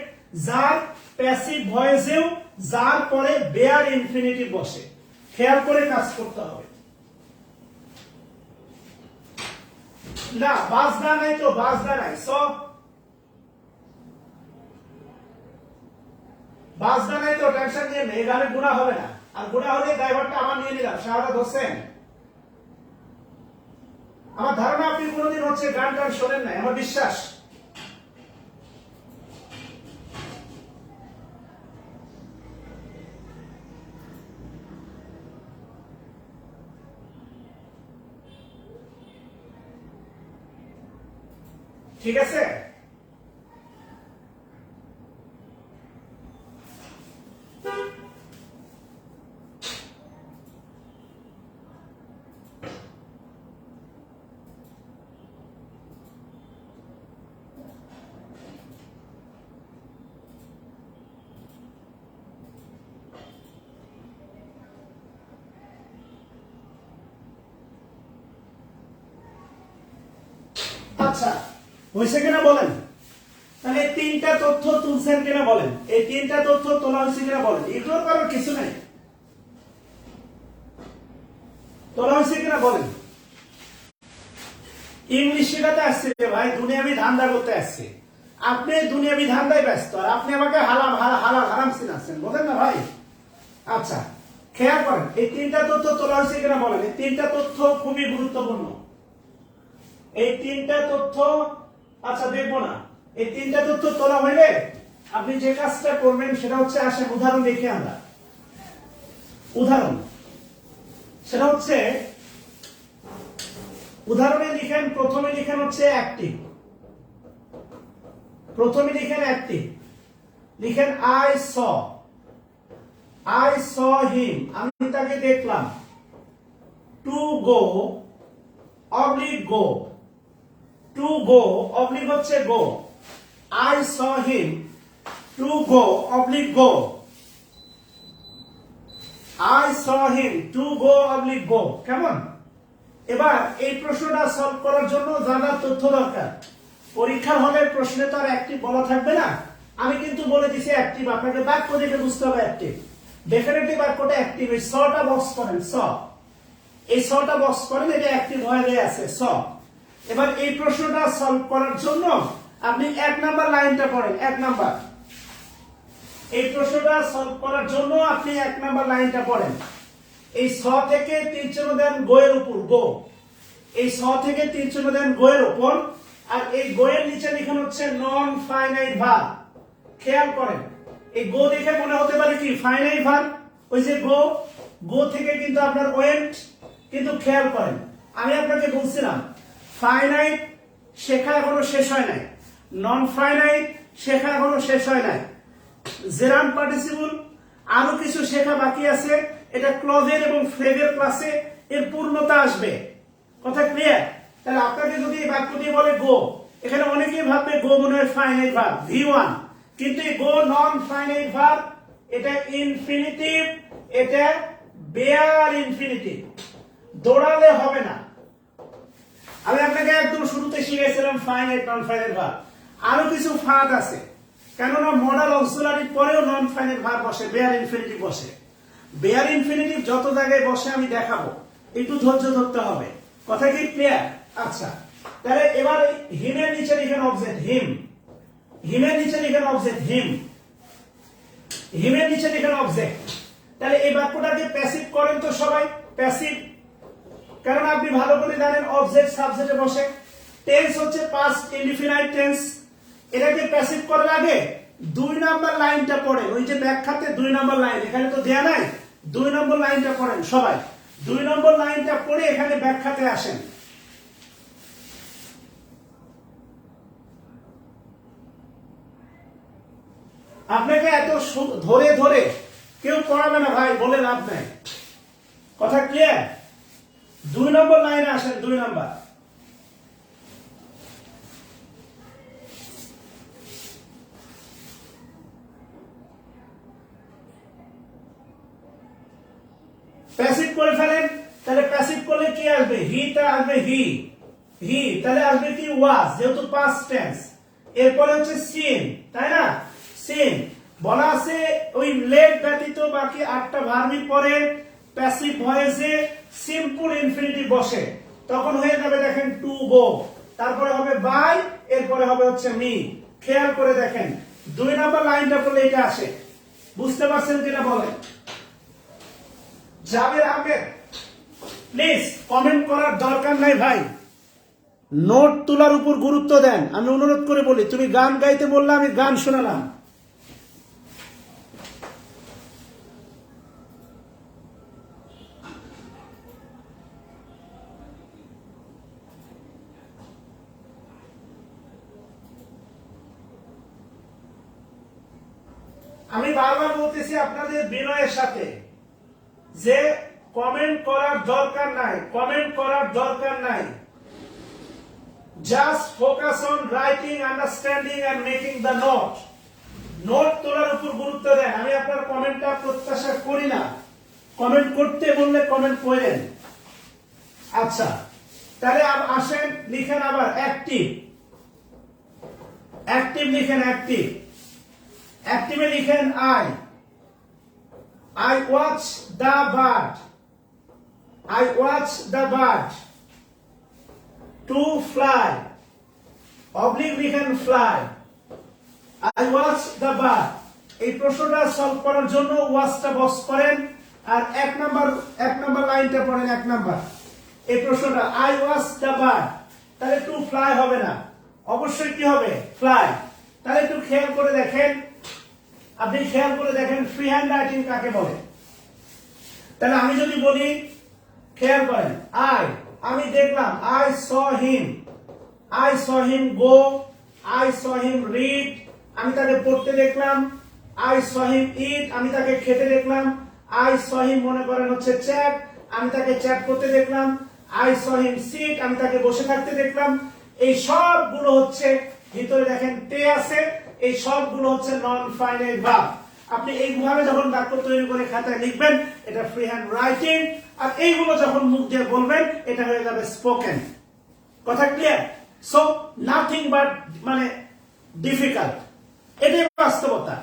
যার প্যাসিভ ভয়েসেও যার পরে বেয়ার ইনফিনিটিভ বসে। খেয়াল করে কাজ করতে হবে। না বাজনা নাই তো, বাজনা নাই, সব বাজনা নাই তো, টেনশন নিয়ে নেই, গানে গুণা হবে না। আর গুণা হলে ড্রাইভারটা আমার নিয়ে নিলাম, শাহাদাত হোসেন। আমার ধারণা আপনি কোনোদিন হচ্ছে গান টান শোনেন নাই, আমার বিশ্বাস। ঠিক আছে, আচ্ছা হয়েছে কিনা বলেন। তাহলে এই তিনটা তথ্য তুলছেন কিনা বলেন, এই তিনটা তথ্য তোলা হয়েছে কিনা বলেন, ইগনোর করার কিছু নাই, তোলা হয়েছে কিনা বলেন। ইংলিশ শেখাতে আসছে ভাই, দুনিয়াবি ধান্দা করতে আসছে, আপনি দুনিয়াবি ধান্দায় ব্যস্ত আর আপনি আমাকে হালাল হালাল হারাম সিনাচ্ছেন, বলেন না ভাই। আচ্ছা খেয়াল করেন এই তিনটা তথ্য তোলা হয়েছে কিনা বলেন। এই তিনটা তথ্য খুবই গুরুত্বপূর্ণ, এই তিনটা তথ্য। আচ্ছা দেখবো না, এই তিনটা তথ্য তোলা হইলে আপনি যে কাজটা করবেন সেটা হচ্ছে, আসেন উদাহরণ দেখি আমরা। উদাহরণ সেটা হচ্ছে, উদাহরণে লিখেন, প্রথমে লিখেন হচ্ছে অ্যাক্টিভ, প্রথমে লিখেন অ্যাক্টিভ, লিখেন I saw him, আমি তাকে দেখলাম। to go oblique go, to go oblique হচ্ছে go, I saw him to go oblique go, I saw him to go oblique go। কেমন? এবার এই প্রশ্নটা সলভ করার জন্য যা যা তথ্য দরকার, পরীক্ষার হলে প্রশ্নে তো আর অ্যাক্টিভ বলা থাকবে না, আমি কিন্তু বলে দিছি অ্যাক্টিভ, আপনাকে বাক্য দেখে বুঝতে হবে অ্যাক্টিভ। ডেফিনেটলি বাক্যটা অ্যাক্টিভ, এই সটা বক্স করেন, এই সটা বক্স করেন, এটা অ্যাক্টিভ হয়ে আছে স। এবার এই প্রশ্নটা সলভ করার জন্য আপনি 1 নাম্বার লাইনটা পড়েন, 1 নাম্বার। এই প্রশ্নটা সলভ করার জন্য আপনি 1 নাম্বার লাইনটা পড়েন। এই স থেকে তীর চিহ্ন দেন গোয়ের উপর, গো, এই স থেকে তীর চিহ্ন দেন গোয়ের উপর, আর এই গোয়ের নিচে লিখুন হচ্ছে নন ফাইনাইট ভার্ব। খেয়াল করেন এই গো দেখে মনে হতে পারে কি ফাইনাইট ভার্ব, ওই যে গো, গো থেকে কিন্তু আপনার ওয়েন্ট, কিন্তু খেয়াল করেন আমি আপনাকে বলছিলাম ফাইনাইট শেখা এখনো শেষ হয় নাই, নন ফাইনাইট শেখা এখনো শেষ হয় নাই, জেরান্ড পার্টিসিপল আরো কিছু শেখা বাকি আছে, এটা ক্লজের এবং ফ্রেজের ক্লাসে এর পূর্ণতা আসবে। কথা ক্লিয়ার? তাহলে আপনাকে যদি এই বাক্যটি বলে গো, এখানে অনেকেই ভাববে গো মনে হয় ফাইনাইট ভার্ব V1, কিন্তু এই গো নন ফাইনাইট ভার্ব, এটা ইনফিনিটিভ, এটা বেয়ার ইনফিনিটিভ, দৌড়ালে হবে না। আমি আপনাকে একদম শুরুতে শিখেছিলাম ফাইনাইট নন ফাইনাইট ভার্ব, আরো কিছু ফাঁক আছে, কেননা মডাল অক্সিলারির পরেও নন ফাইনাইট ভার্ব বসে, বেয়ার ইনফিনিটিভ বসে। বেয়ার ইনফিনিটিভ যত জায়গায় বসে আমি দেখাবো, একটু ধৈর্য ধরতে হবে। কথা কি ক্লিয়ার? আচ্ছা তাহলে এবার হিমের নিচে লিখেন অবজেক্ট হিম, হিমের নিচে লিখেন অবজেক্ট হিম, হিমের নিচে লিখেন অবজেক্ট। তাহলে এই বাক্যটাকে প্যাসিভ করেন তো সবাই, প্যাসিভ, কারণ আপনি ভালো করে জানেন অবজেক্ট সাবজেক্টে বসে। টেন্স হচ্ছে পাস্ট ইনডিফিনাইট টেন্স, এটাকে প্যাসিভ করার আগে 2 নাম্বার লাইনটা পড়েন, ওই যে ব্যাখ্যাতে 2 নাম্বার লাইন, এখানে তো দেয়া নাই, 2 নম্বর লাইনটা পড়েন সবাই, 2 নম্বর লাইনটা পড়ে এখানে ব্যাখ্যাতে আসেন। আপনাকে এত ধরে ধরে কেউ পড়াবে না ভাই, বলে লাভ নাই। কথা ক্লিয়ার? 2 নম্বর লাইনে আসেন, 2 নাম্বার। প্যাসিভ করে ফেলেন, তাহলে প্যাসিভ করলে কি আসবে? হিটা আসবে, হি, তাহলে আসবে কি ওয়াজ, যেহেতু পাস্ট টেন্স। এরপরে হচ্ছে সিন, তাই না? সিন বলা আছে ওই লেট ব্যতীত বাকি 8টা ভার্বের পরে প্যাসিভ ভয়েসে সিম্পল ইনফিনিটিভ বসে, তখন হয়ে যাবে দেখেন টু গো, তারপরে হবে বাই, এরপরে হবে হচ্ছে মি। খেয়াল করে দেখেন 2 নাম্বার লাইনটা পড়লে এটা আসে, বুঝতে পারছেন কিনা বলেন? জাবের আহমেদ প্লিজ কমেন্ট করার দরকার নাই ভাই, নোট তোলার উপর গুরুত্ব দেন। আমি অনুরোধ করে বলি, তুমি গান গাইতে বললে আমি গান শোনালাম। আমি বারবার বলতেছি আপনাদের বিনয়ের সাথে যে কমেন্ট করার দরকার নাই, কমেন্ট করার দরকার নাই, just focus on writing, understanding and making the note. Note তোলার উপর গুরুত্ব দেন। আমি আপনার কমেন্টটা প্রত্যাশা করি না, কমেন্ট করতে বললে কমেন্ট করেন। আচ্ছা তাহলে আসেন লিখেন আবার অ্যাক্টিভ, অ্যাক্টিভ লিখেন, অ্যাক্টিভ, অ্যাক্টিভে লিখেন I watch the bird, I watch the bird to fly, oblique লিখেন fly, I watch the bird। এই প্রশ্নটা সলভ করার জন্য ওয়াচটা বক্স করেন আর এক নাম্বার লাইনটা পড়েন, এক নাম্বার এই প্রশ্নটা I watch the bird, তাহলে টু ফ্লাই হবে না, অবশ্যই কি হবে ফ্লাই। তাহলে একটু খেয়াল করে দেখেন, আপনি খেয়াল করে দেখেন ফ্রি হ্যান্ড রাইটিং কাকে বলে। তাহলে আমি যদি বলি, খেয়াল করেন, আমি দেখলাম I saw him go, I saw him read, আমি তাকে পড়তে দেখলাম, I saw him eat, আমি তাকে খেতে দেখলাম, I saw him মনে করেন হচ্ছে চ্যাট, আমি তাকে চ্যাট করতে দেখলাম, I saw him sit, আমি তাকে বসে থাকতে দেখলাম। এই সবগুলো হচ্ছে ভিতরে দেখেন তে আছে, এই সবগুলো হচ্ছে নন ফাইনাইট ভার্ব। আপনি এইভাবে যখন বাক্য তৈরি করে খাতায় লিখবেন এটা ফ্রি হ্যান্ড রাইটিং, আর এইগুলো যখন মুখ দিয়ে বলবেন এটা হয়ে যাবে স্পোকেন। কথা ক্লিয়ার? সো নাথিং বাট মানে ডিফিকাল্ট, এটাই বাস্তবতা।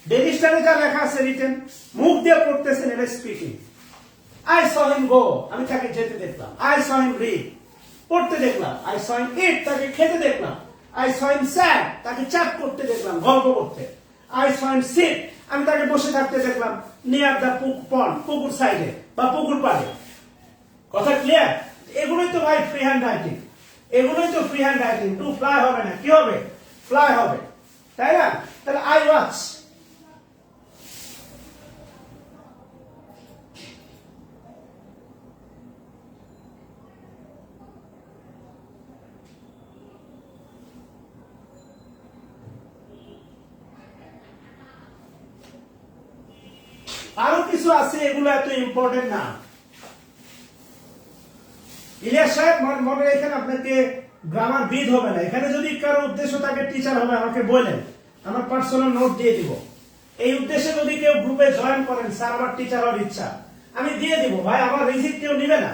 রেজিস্টারে যা লেখা আছে রিটেন, মুখ দিয়ে পড়তেছেন এটা speaking. I saw him go, আমি তাকে যেতে দেখলাম, I saw him read, পড়তে দেখলাম, I saw him eat, তাকে খেতে দেখলাম, I saw him sat, তাকে চ্যাট করতে দেখলাম, গল্প করতে, I saw him sit, আমি তাকে বসে থাকতে দেখলাম নিয়ার দ্য পন্ড, পুকুর সাইডে বা পুকুর পাড়ে। কথা ক্লিয়ার? এগুলোই তো ভাই ফ্রি হ্যান্ড রাইটিং, এগুলোই তো free hand writing. To fly হবে না, কি হবে? ফ্লাই হবে, তাই না? তাহলে I watch, আরো কিছু আছে, এগুলো এত ইম্পর্টেন্ট না। ইলিয়াস সাহেব মনে রাখেন, আপনাকে গ্রামার বিদ হবে না। এখানে যদি কারো উদ্দেশ্য থাকে টিচার হবে আমাকে বলেন, আমার পার্সোনাল নোট দিয়ে দিব। এই উদ্দেশ্যে যদি কেউ গ্রুপে জয়েন করেন, স্যার আমার টিচার হওয়ার ইচ্ছা, আমি দিয়ে দিব। ভাই আমার রিজিক কেউ নিবে না,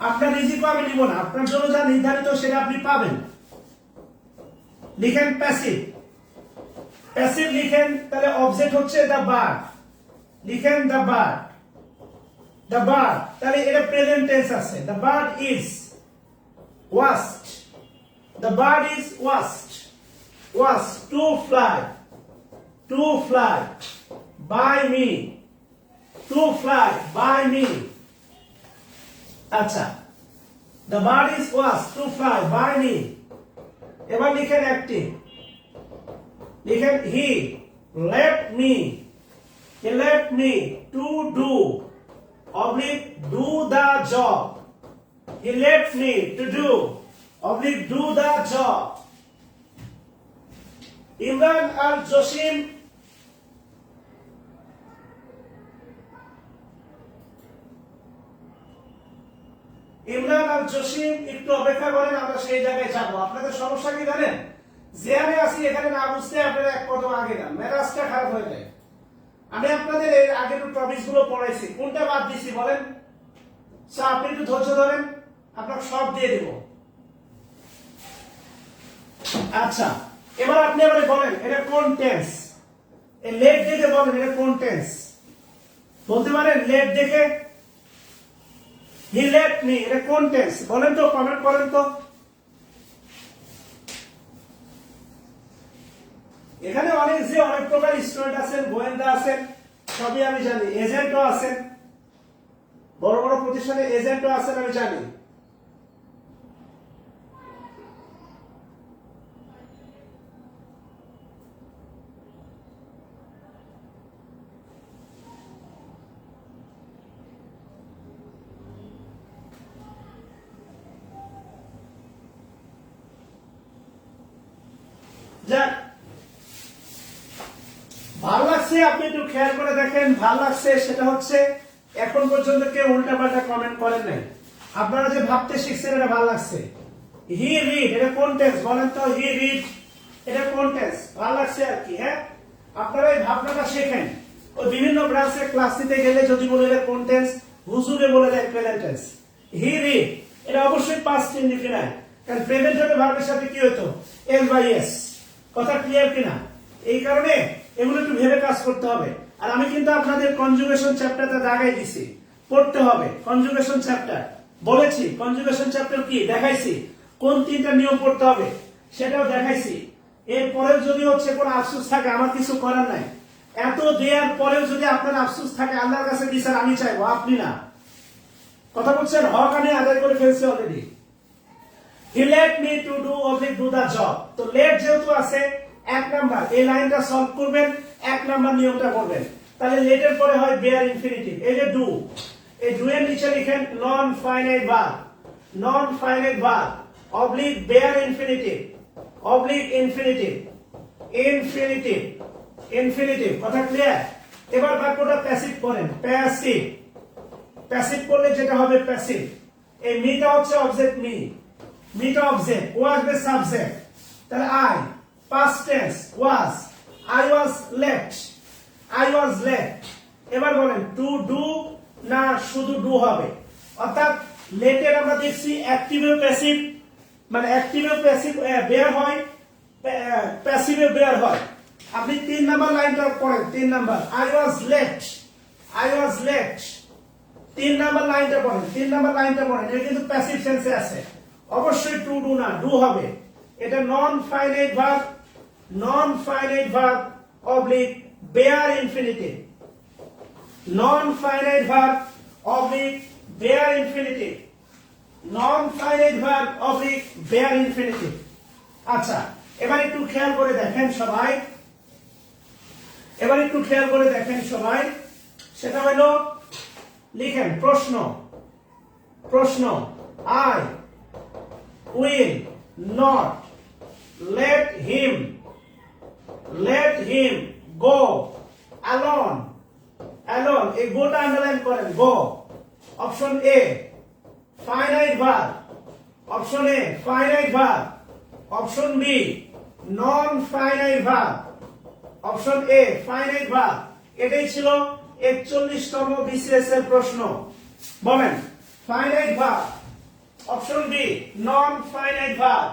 আপনার রিজিকও আমি নিব না। আপনার জন্য যা নির্ধারিত সেটা আপনি পাবেন। লিখেন প্যাসিভ, প্যাসিভ লিখেন, তাহলে অবজেক্ট হচ্ছে দ্য বার্ড, লিখেন দ্য বার্ড, দ্য বার্ড, তাহলে এটা প্রেজেন্ট টেন্স আছে। The bird is wast, the bird is wast, wast to fly, to fly by me, to fly by me. আচ্ছা, the bird is wast to fly by me. এবার লিখেন active, লিখেন he left me, he left me to do, oblique do the job, he left me to do, oblique do the job। Imran আর জসিম, ইমরান আর জসিম একটু অপেক্ষা করেন, আমরা সেই জায়গায় যাবো। আপনাদের সমস্যা কি জানেন? যে আমি আছি এখানে না বুঝতে আপনারা এক কদম আগে যান, মেজাজটা খারাপ হয়ে যায়। আমি আপনাদের এর আগের টপিকস গুলো পড়াইছি, কোনটা বাদ দিছি বলেন? আপনি একটু ধৈর্য ধরেন, আপনাকে সব দিয়ে দিব। আচ্ছা, এবার আপনি এবারে বলেন এটা কোন টেন্স? এই লেট দেখে বলেন এটা কোন টেন্স? বলতে পারেন লেট দেখে? হি লেট মি, এটা কোন টেন্স বলেন তো, কমেন্ট করেন তো। এখানে অনেক প্রকার স্টুডেন্ট আছেন, গোয়েন্দা আছেন, সবই আমি জানি, এজেন্টও আছেন, বড় বড় প্রতিষ্ঠানে এজেন্টও আছেন, আমি জানি। যাক, ভালো লাগছে, আপনি একটু খেয়াল করে দেখেন, ভালো লাগছে সেটা হচ্ছে এখন পর্যন্ত কেউ উল্টা পাল্টা কমেন্ট করেন নাই। আপনারা যে ভাবতে শিখছেন এটা ভালো লাগছে। হি রিড, এটা কোন টেন্স বলেন তো? হি রিড, এটা কোন টেন্স? ভালো লাগছে আর কি। হ্যাঁ, আপনারা এই ভাবনাটা শেখেন। ওই বিভিন্ন ব্রাঞ্চে ক্লাস নিতে গেলে যদি বলে এটা কোন টেন্স, হুজুরে বলে দেয় প্রেজেন্ট টেন্স। হি রিড, এটা অবশ্যই পাস্ট ইনডিফিনাইট, কারণ প্রেজেন্ট হলে ভার্বের সাথে কি হতো, এস বাই এস। কথা ক্লিয়ার কিনা? এই কারণে এগুলো একটু ভেবে কাজ করতে হবে। আর আমি কিন্তু আপনাদের কনজুগেশন চ্যাপ্টারটা দাগাই দিছি, পড়তে হবে। কনজুগেশন চ্যাপ্টার বলেছি, কনজুগেশন চ্যাপ্টার কি দেখাইছি, কোন তিনটা নিয়ম পড়তে হবে সেটাও দেখাইছি। এরপরেও যদি হচ্ছে কোনো আফসোস থাকে, আমার কিছু করার নাই। এত দেওয়ার পরেও যদি আপনার আফসোস থাকে, আল্লাহর কাছে বিচার আমি চাইবো, আপনি না। কথা বলছেন, হক আমি আদায় করে ফেলছি already. He let me to do the job. তো লেট যেহেতু আছে, এক নাম্বার এই লাইনটা সলভ করবেন, এক নাম্বার নিয়মটা করবেন। তাহলে লেটের পরে হয় বেয়ার ইনফিনিটিভ। এই যে ডু, এই ডু এর নিচে লিখেন নন ফাইনাইট ভার্ব, নন finite verb oblique bare infinitive, oblique infinitive, infinitive, infinitive. কথা ক্লিয়ার? এবার বাক্যটা প্যাসিভ করেন, প্যাসিভ। প্যাসিভ করলে যেটা হবে প্যাসিভ, এই মিটা হচ্ছে অবজেক্ট, মিটা অবজেক্ট, ও আসবে সাবজেক্ট। তাহলে I past tense was, I was left, I was left. এবার বলেন টু ডু না শুধু ডু হবে? অর্থাৎ লেটের আমরা দেখছি অ্যাক্টিভে প্যাসিভ, মানে অ্যাক্টিভে প্যাসিভ বেয়ার হয়, প্যাসিভে বেয়ার হয়। আপনি 3 নাম্বার লাইনটা পড়েন, 3 number, I was left, I was left. 3 number লাইনটা পড়েন, 3 নাম্বার লাইনটা পড়েন। এটা কিন্তু প্যাসিভ সেন্সে আছে, অবশ্যই টু ডু না ডু হবে। এটা নন ফাইনাইট ভার্ব, নন finite verb oblique bare infinitive, নন finite verb oblique bare infinitive, নন finite verb oblique bare infinitive. আচ্ছা, এবার একটু খেয়াল করে দেখেন সবাই, এবার একটু খেয়াল করে দেখেন সবাই। সেটা হলো লিখেন প্রশ্ন, প্রশ্ন, I will not let him go alone, alone, এই গোটা আন্ডারলাইন করেন, go। Option a finite verb, option a finite verb, option b non finite verb, option a finite verb. এটাই ছিল 41তম বিসিএস এর প্রশ্ন। বলেন finite verb, option b non finite verb.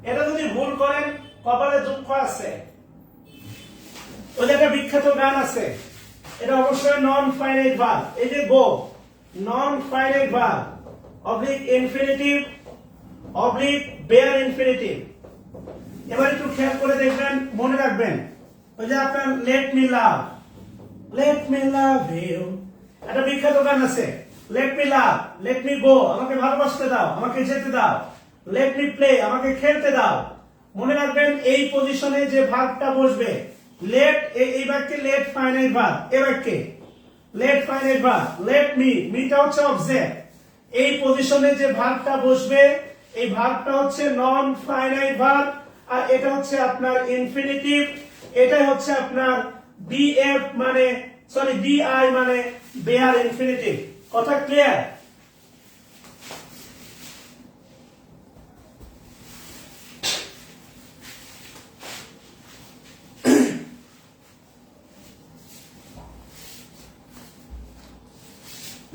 এটা যদি ভুল করেন কপালে দুঃখ আছে। ওই একটা বিখ্যাত গান আছে, এটা অবশ্যই নন ফাইনাইট ভার্ব। এই যে go, non finite verb oblique infinitive, oblique bare infinitive. এবার একটু খেয়াল করে দেখবেন, মনে রাখবেন, ওই যে আপনার let me love, let me love you, একটা বিখ্যাত গান আছে, let me love, let me go, আমাকে ভালোবাসতে দাও, আমাকে যেতে দাও, লেট মি প্লে, আমাকে খেলতে দাও। মনে রাখবেন এই পজিশনে যে ভার্বটা বসবে, লেট, এই বাক্যে লেট ফাইনাইট ভার্ব, এই বাক্যে let finite verb, let me, মিটা হচ্ছে অবজেক্ট। এই পজিশনে যে ভার্বটা বসবে, এই ভার্বটা হচ্ছে নন ফাইনাইট ভার্ব, আর এটা হচ্ছে আপনার ইনফিনিটিভ। এটাই হচ্ছে আপনার বিএফ মানে, সরি বিআই মানে বেয়ার ইনফিনিটিভ। কথা ক্লিয়ার?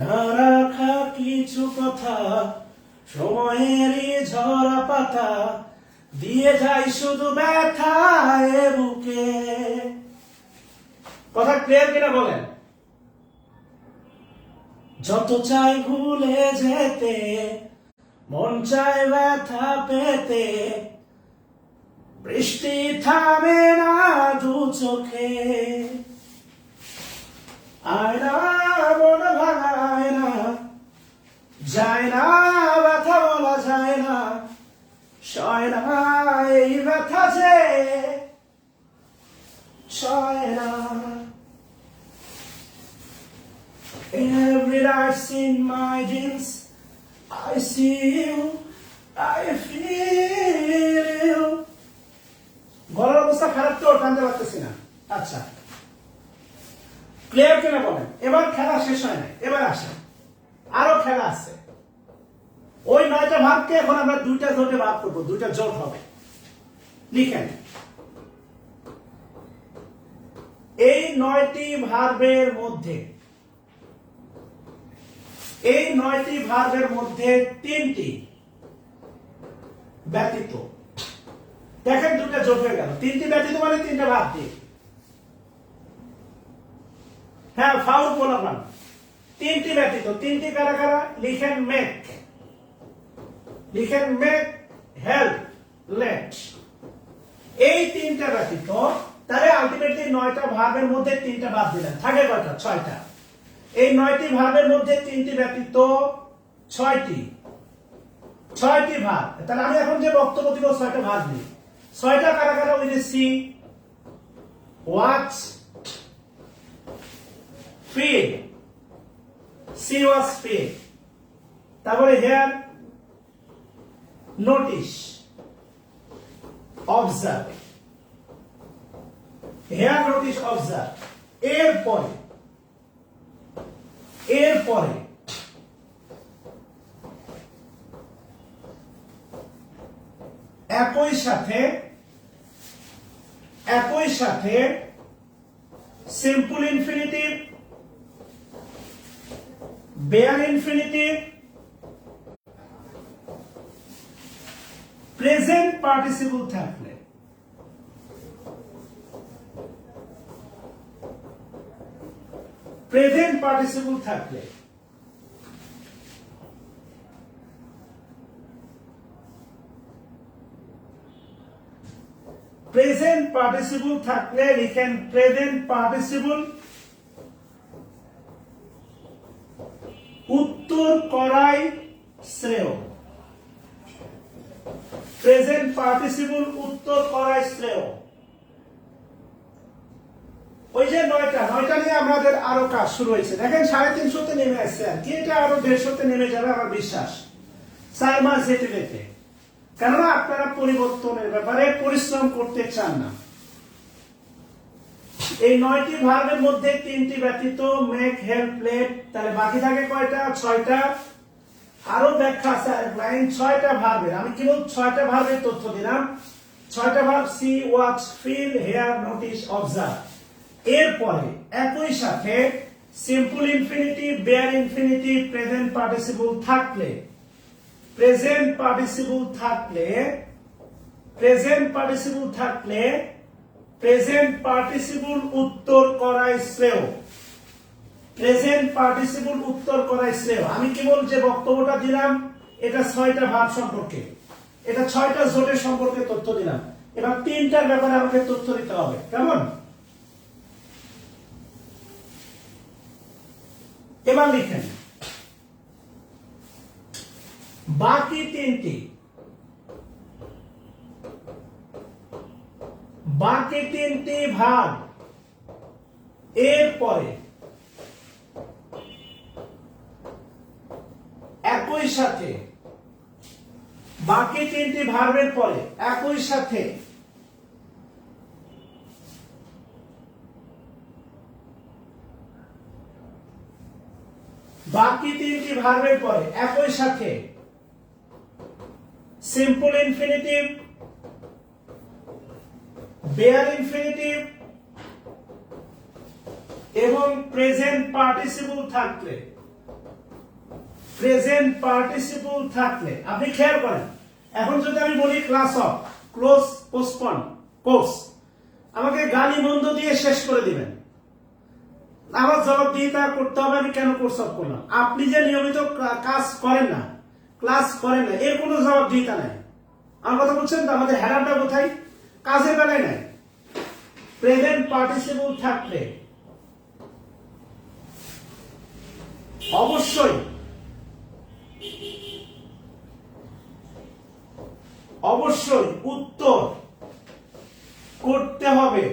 না রাখা কিছু কথা, সময়েরই ঝরা পাতা, দিয়ে যাই শুধু ব্যথায় বুকে। কথা ক্লিয়ার কিনা বলেন? যত চাই ভুলে যেতে, মন চায় ব্যথা পেতে, বৃষ্টি থামে না দু চোখে, আয়না মন ভাঙায় না, যায় না ব্যথা বলা যায় না, সয় না এই ব্যথা যে সয় না। Every night in my dreams, I see you, I feel you. গলার অবস্থা খারাপ তো, টানতে পারতেছি না। আচ্ছা, ক্লিয়ার কিনা বলেন? এবার খেলা শেষ হয় নাই, এবার আসে আরো খেলা আছে। ওই 9টা ভাগকে এখন আমরা 2টা জোটে ভাগ করব, 2টা জোট হবে। লিখেন, এই 9টি ভার্বের মধ্যে, এই 9টি ভার্বের মধ্যে 3টি ব্যতীত, দেখেন 2টা জোট হয়ে গেল। 3টি ব্যতীত মানে 3টা ভাগ দিয়ে, হ্যাঁ ফাউল বললাম না। 3টি ব্যতীত, 3টি কারা কারা? লিখেন মেক, লিখেন মেক, হেল্প, লেট। এই 3টা ব্যতীত, তাহলে আলটিমেটলি 9টা ভার্বের মধ্যে 3টা বাদ দিলেন, থাকে কয়টা? 6টা। এই 9টি ভার্বের মধ্যে 3টি ব্যতীত 6টি, 6টি ভার্ব। তাহলে আমি এখন যে বক্তব্য দিব 6টা ভার্ব নিই। 6টা কারা কারা? ওই যে see, watch, feel, see watch feel, তারপরে hear, notice, observe, hear, notice, observe. এরপরে একই সাথে simple infinitive, bare infinitive, present participle থাকলে, প্রেজেন্ট পার্টিসিপল থাকলে, প্রেজেন্ট পার্টিসিপল থাকলে লিখেন প্রেজেন্ট পার্টিসিপল উত্তর করাই শ্রেয়, প্রেজেন্ট পার্টিসিপল উত্তর করাই শ্রেয়। ওই যে 9টা নিয়ে আমাদের আরো কাজ শুরু হয়েছে। দেখেন 350 নেমে আসছে, আর কি এটা আরো 150 নেমে যাবে আমার বিশ্বাস, 4 মাস যেতে যেতে। কেননা আপনারা পরিবর্তনের ব্যাপারে পরিশ্রম করতে চান না। এই 9টি ভার্বের মধ্যে 3টি ব্যতীত, মেক, হেল্প, লেট, তাহলে বাকি থাকে কয়টা? 6টা। আরো ব্যাখ্যা আছে আরেক লাইন, 6টা ভার্বের। আমি কেবল 6টা ভার্বের তথ্য দিলাম। 6টা verb see, watch, feel, hear, notice, observe. এরপরে একই সাথে simple infinitive, bare infinitive, present participle থাকলে, প্রেজেন্ট পার্টিসিপল থাকলে, প্রেজেন্ট পার্টিসিপল থাকলে প্রেজেন্ট পার্টিসিপল উত্তর করাই শ্রেয়, প্রেজেন্ট পার্টিসিপল উত্তর করাই শ্রেয়। আমি কেবল যে বক্তব্যটা দিলাম এটা 6টা ভার্ব সম্পর্কে, এটা 6টা জোটের সম্পর্কে তথ্য দিলাম। এবার 3টার ব্যাপারে আমাকে তথ্য দিতে হবে, কেমন? এবার লিখেন বাকি 3টি, বাকি 3টি ভার্ব এরপরে একই সাথে, বাকি 3টি ভার্বের পরে একই সাথে বাকি 3টি ভার্বের পরে একই সাথে সিম্পল ইনফিনিটিভ, বেয়ার ইনফিনিটিভ এবং প্রেজেন্ট পার্টিসিপল থাকলে, প্রেজেন্ট পার্টিসিপল থাকলে, আপনি খেয়াল করেন। এখন যদি আমি বলি class of, close, postpone, course, আমাকে গালি বন্ধ দিয়ে শেষ করে দিবেন। আমার জবাবদিহিতা করতে হবে আমি কেন কোর্স অফ করলাম। আপনি যে নিয়মিত কাজ করেন না, ক্লাস করেন না, এর কোনো জবাবদিহিতা নাই। আমার কথা বলছেন তো? আমাদের হেরাটা কোথায়? কাজের বেলায় নাই। প্রেজেন্ট পার্টিসিপল থাকলে অবশ্যই অবশ্যই উত্তর করতে হবে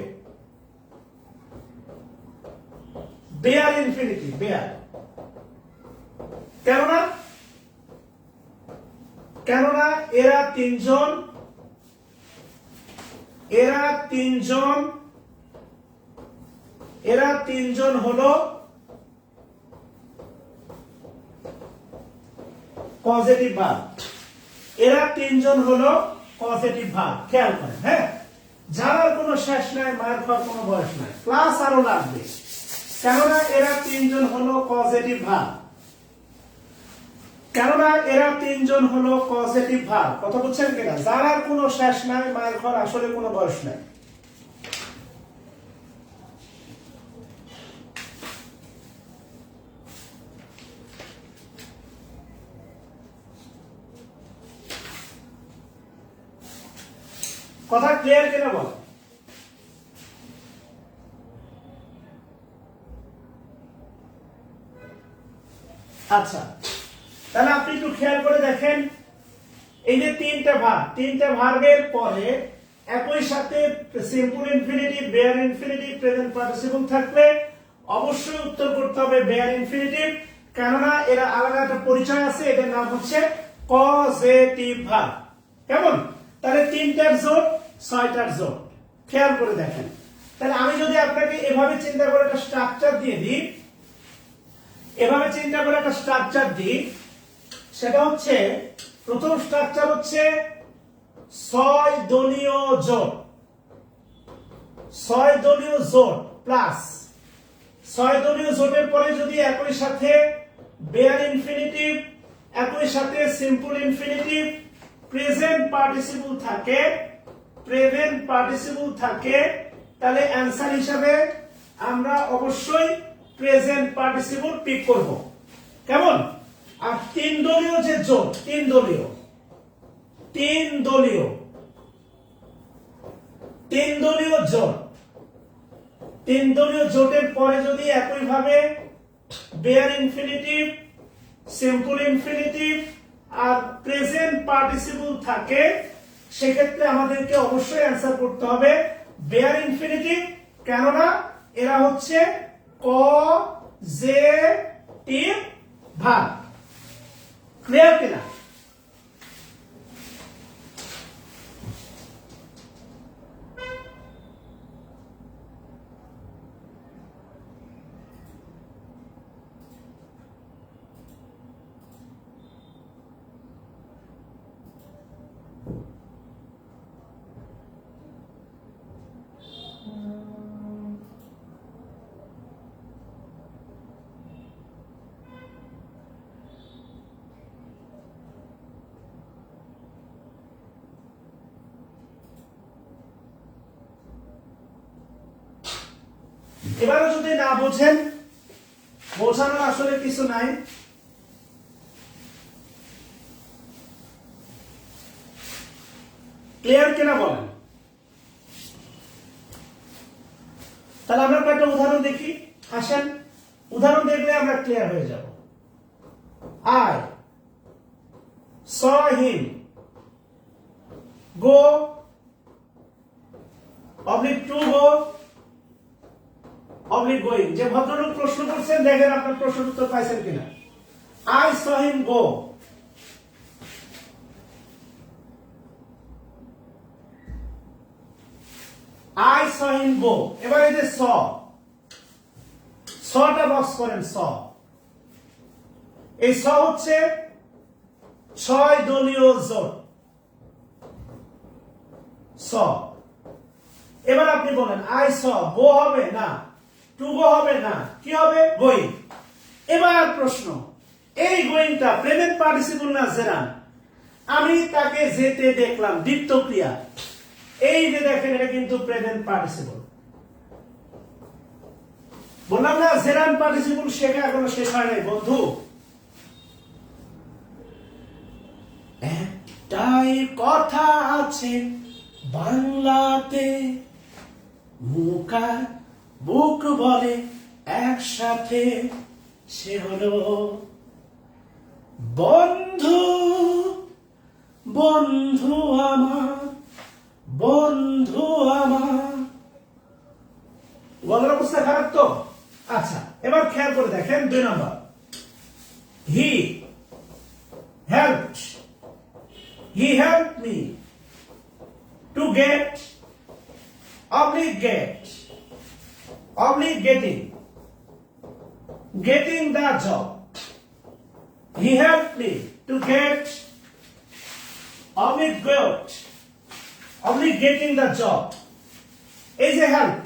বেয়ার ইনফিনিটিভ, বেয়ার। কেননা কেননা এরা তিনজন হলো পজিটিভ ভার্ব। এরা তিনজন হলো পজিটিভ ভার্ব। খেয়াল করেন, হ্যাঁ, যার কোনো শেষ নাই, মায়ের খাওয়ার কোনো বয়স নাই, ক্লাস আরো লাগবে, কেননা এরা তিনজন হলো পজিটিভ ভার্ব। কেননা এরা তিনজন হলো পজিটিভ ভার্ব। কথা বুঝছেন কিনা? যার কোনো শেষ নাই, মায়ের খাওয়ার আসলে কোনো বয়স নাই। কথা ক্লিয়ার কিনা বল? আচ্ছা, তাহলে আপনি একটু খেয়াল করে দেখেন, এই যে তিনটা ভার্বের পরে একই সাথে simple infinitive, bare infinitive, present participle থাকলে অবশ্যই উত্তর করতে হবে বেয়ার ইনফিনিটিভ, কেননা এরা আলাদা একটা পরিচয় আছে, এটার নাম হচ্ছে পজিটিভ ভার্ব। কেমন? তাহলে তিনটার জোট, ছয়টার জোট। খেয়াল করে দেখেন, তাহলে আমি যদি আপনাকে এভাবে চিন্তা করে একটা স্ট্রাকচার দিয়ে দিই, সেটা হচ্ছে, প্রথম স্ট্রাকচার হচ্ছে 6 দলীয় জোট, 6 দলীয় জোট প্লাস 6 দলীয় জোটের পরে যদি একই সাথে বেয়ার ইনফিনিটিভ, একই সাথে সিম্পল ইনফিনিটিভ, প্রেজেন্ট পার্টিসিপল থাকে, তাহলে অ্যান্সার হিসাবে আমরা অবশ্যই প্রেজেন্ট পার্টিসিপল পিক করব। কেমন? আর 3 দলীয় যে জোট, 3 দলীয় জোটের পরে যদি একইভাবে বেয়ার ইনফিনিটিভ, সিম্পল ইনফিনিটিভ আর প্রেজেন্ট পার্টিসিপল থাকে, সেক্ষেত্রে আমাদেরকে অবশ্যই অ্যান্সার করতে হবে বেয়ার ইনফিনিটিভ, কেননা এরা হচ্ছে পজিটিভ ভার্ব। ক্লিয়ার কিনা? এবারে যদি না বোঝেন, বোঝানোর আসলে কিছু নাই, ক্লিয়ার কিনা বলেন? তাহলে আমরা কয়েকটা উদাহরণ দেখি, আসেন। উদাহরণ দেখলে আমরা ক্লিয়ার হয়ে যাব। I saw him go to go going। যে ভদ্রলোক প্রশ্ন করছেন, দেখেন আপনার প্রশ্নের উত্তর পাইছেন কিনা। I saw him go, এবার এই যে টা বক্স করেন, এই হচ্ছে 6 দলীয় জোট। এবার আপনি বলেন I saw, go হবে না, to go হবে না, কি হবে? going। এবার প্রশ্ন, এই গোয়িংটা প্রেজেন্ট পার্টিসিপল না জেরান? আমি তাকে যেতে দেখলাম, দ্বিত্ব ক্রিয়া, এই যে দেখেন এটা কিন্তু প্রেজেন্ট পার্টিসিপল। বললাম না জেরান পার্টিসিপল শেখা এখনো শেষ হয় নাই বন্ধু। একটাই কথা আছে বাংলাতে, মুখ আর বুক বলে একসাথে, সে হলো বন্ধু, বন্ধু আমার, বন্ধু আমার। গলার অবস্থা খারাপ তো? আচ্ছা, এবার খেয়াল করে দেখেন 2 নম্বর, হি He helped me to get, getting the job. He helped me to get, getting the job. এই যে হেল্প,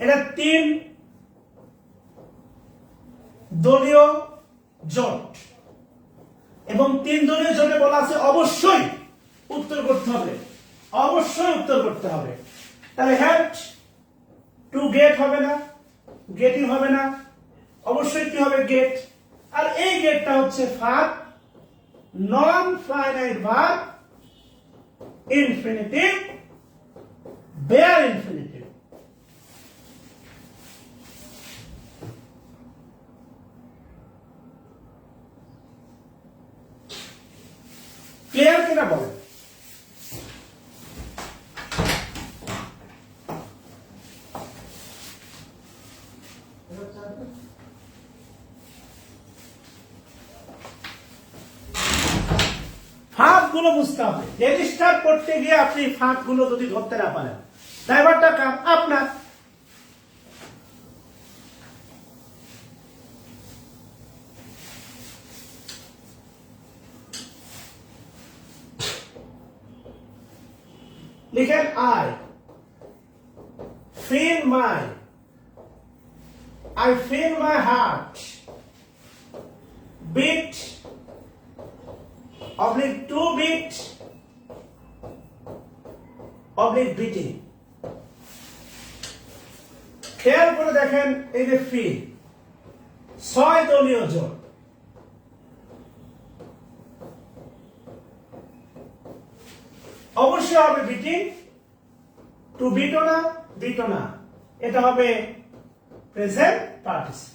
এটা 3 দলীয় জোট, এবং 3 দলীয় জোটে বলা আছে অবশ্যই উত্তর করতে হবে, তাহলে হেল্প টু গেট হবে না, গেটিং হবে না, অবশ্যই কি হবে? গেট। আর এই গেটটা হচ্ছে ভার্ব, নন finite verb, infinitive, bare infinitive. Clear কিনা বলেন? ফাঁকগুলো বুঝতে হবে। রেজিস্টার করতে গিয়ে আপনি ফাঁকগুলো যদি ধরতে না পারেন, ড্রাইভারটা কাম আপনার। লিখেন I feel my heart beat, to beat, beating। খেয়াল করে দেখেন, এই যে ফিল 6 দলীয় জোট, অবশ্যই হবে বিটিং, টু বিটও না, এটা হবে প্রেজেন্ট পার্টিসিপল।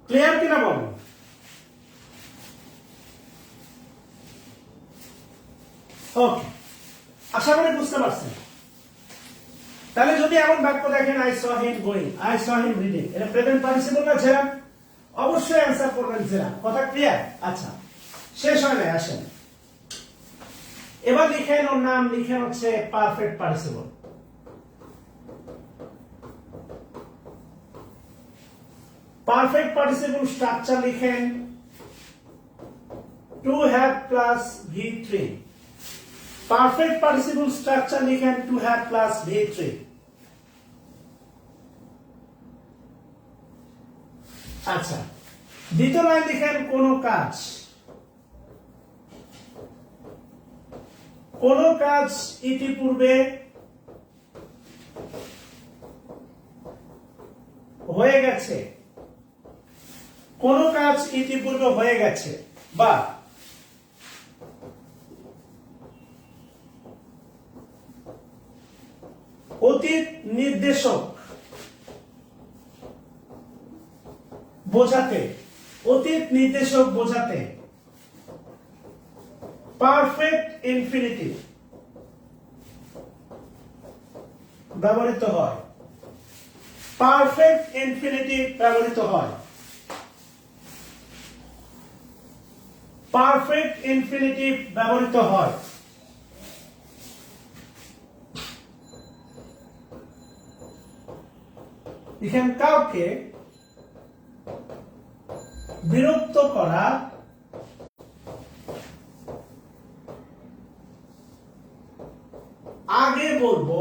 ক্লিয়ার কিনা বলুন? ওকে, আশা করি বুঝতে পারছেন। তাহলে যদি এমন বাক্য দেখেন, I saw him going, I saw him reading, এটা প্রেজেন্ট পার্টিসিপল না জেরা? অবশ্যই অ্যান্সার করবেন জেরা। কথা ক্লিয়ার? আচ্ছা, শেষ হয় না, আসেন এবার লিখেন, ওর নাম লিখেন হচ্ছে perfect participle. Perfect participle structure লিখেন to have plus V3। Perfect participle structure লিখেন টু হ্যাভ প্লাস V3। আচ্ছা, দ্বিতীয় লাইন লিখেন কোন কাজ ইতিপূর্বে হয়ে গেছে, কোন কাজ ইতিপূর্বে হয়ে গেছে, বা অতীত নির্দেশক বোঝাতে, পারফেক্ট ইনফিনিটিভ ব্যবহৃত হয়, পারফেক্ট ইনফিনিটিভ ব্যবহৃত হয়, পারফেক্ট ইনফিনিটিভ ব্যবহৃত হয়। এখানে কাউকে বিরক্ত করা, আগে বলবো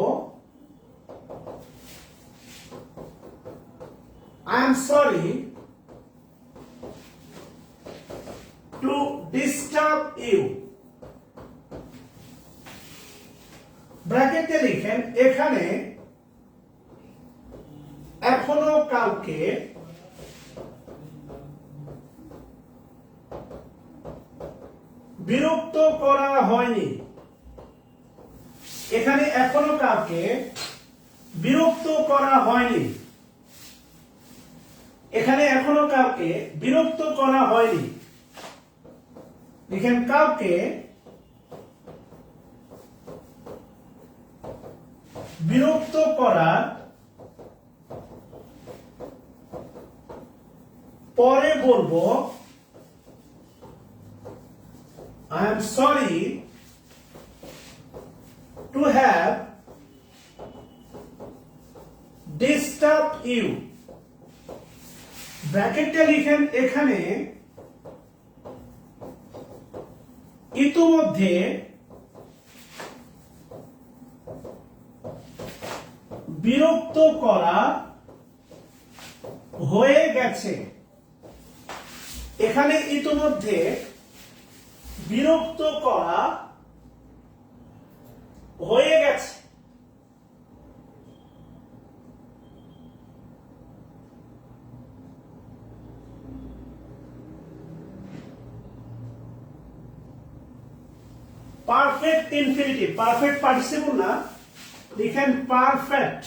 I am sorry to disturb you। ব্র্যাকেটে লিখেন এখানে এখনো কাউকে বিরক্ত করা হয়নি। এখানে এখনো কাউকে বিরক্ত করা হয়নি। এখানে এখনো কাউকে বিরক্ত করা হয়নি। লিখেন কাউকে বিরক্ত করার পরে বলবো I am sorry to have disturbed you. ব্র্যাকেটে লিখেন এখানে ইতিমধ্যে বিরক্ত করা হয়ে গেছে। এখানে ইতিমধ্যে বিরক্ত করা হয়ে গেছে। পারফেক্ট ইনফিনিটিভ, পারফেক্ট পার্টিসিপল না, লিখেন পারফেক্ট।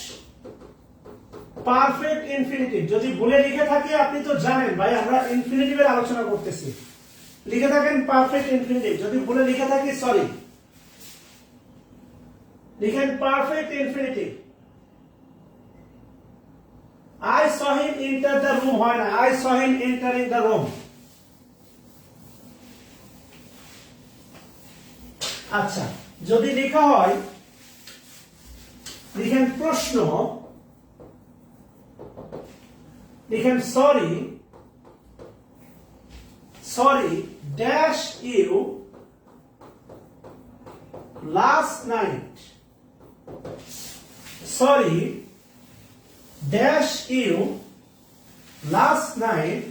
পারফেক্ট ইনফিনিটিভ যদি ভুলে লিখে থাকি আপনি তো জানেন ভাই আমরা ইনফিনিটিভের আলোচনা করতেছি। লিখে থাকেন পারফেক্ট ইনফিনিটিভ, যদি ভুলে লিখে থাকি সরি। লিখেন perfect infinitive. I saw him enter the room হয় না, I saw him entering the room। আচ্ছা, যদি লেখা হয় লিখেন প্রশ্ন, লিখেন sorry dash you last night. Sorry dash you last night.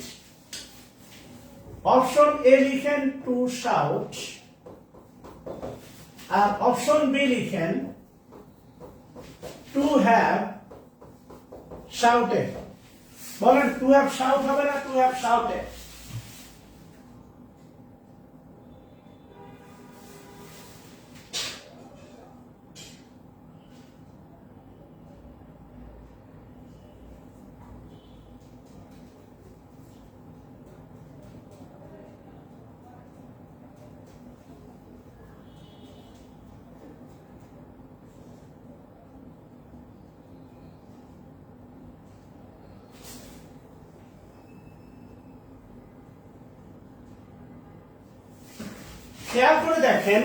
Option a লিখেন টু শাউট, আর অপশন বি লিখেন টু হ্যাভ শাউটেড। বলেন টু হ্যাভ শাউট হবে না টু হ্যাভ শাউটেড? খেয়াল করে দেখেন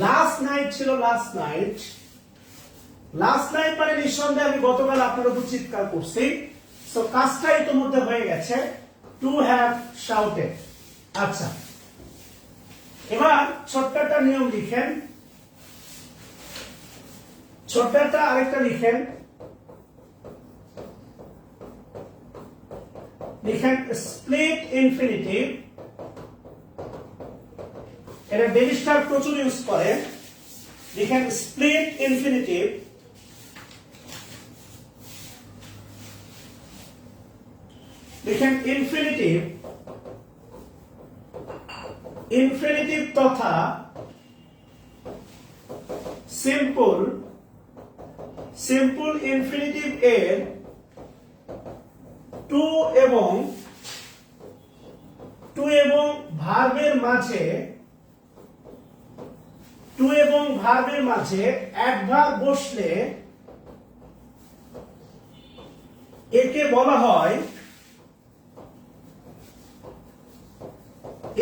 লাস্ট নাইট ছিল, লাস্ট নাইট। লাস্ট নাইট মানে নিঃসন্দেহে আমি গতকাল আপনার উপর চিৎকার করছি। সো কাজটা ইতিমধ্যে হয়ে গেছে, টু হ্যাভ শাউটেড। আচ্ছা, এবার ছোট্ট একটা নিয়ম লিখেন, ছোট্ট একটা আরেকটা লিখেন। লিখেন স্প্লিট ইনফিনিটিভ। এটা ডেভিস্টার প্রচুর ইউজ করে। লিখেন স্প্লিট ইনফিনিটিভ। লিখেন ইনফিনিটিভ, ইনফিনিটিভ তথা সিম্পল, সিম্পল ইনফিনিটিভ এর টু এবং ভার্বের মাঝে, টু এবং ভার্বের মাঝে অ্যাডভার্ব বসলে একে বলা হয়,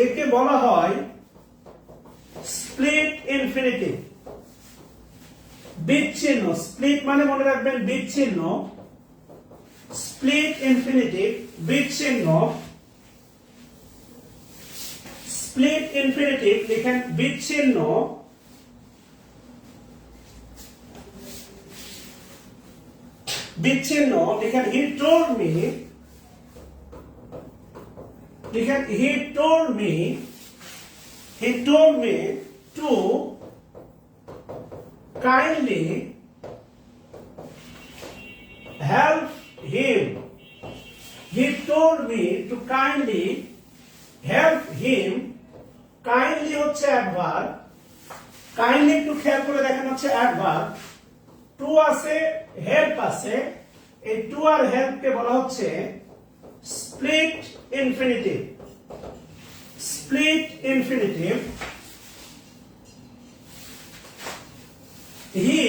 একে বলা হয় স্প্লিট ইনফিনিটিভ। বিচ্ছিন্ন, স্প্লিট মানে মনে রাখবেন বিচ্ছিন্ন। স্প্লিট ইনফিনিটিভ বিচ্ছিন্ন। স্প্লিট ইনফিনিটিভ লিখেন বিচ্ছিন্ন। বিচ্ছিন্ন লিখেন হি টোল্ড মি। লিখেন he told me, he told me to kindly told me to kindly help him. Kindly হচ্ছে অ্যাডভার্ব, কাইন্ডলি একটু খেয়াল করে দেখেন হচ্ছে অ্যাডভার্ব, টু আছে, হেল্প আছে, এই টু আর হেল্প কে বলা হচ্ছে split infinitive. Split infinitive. He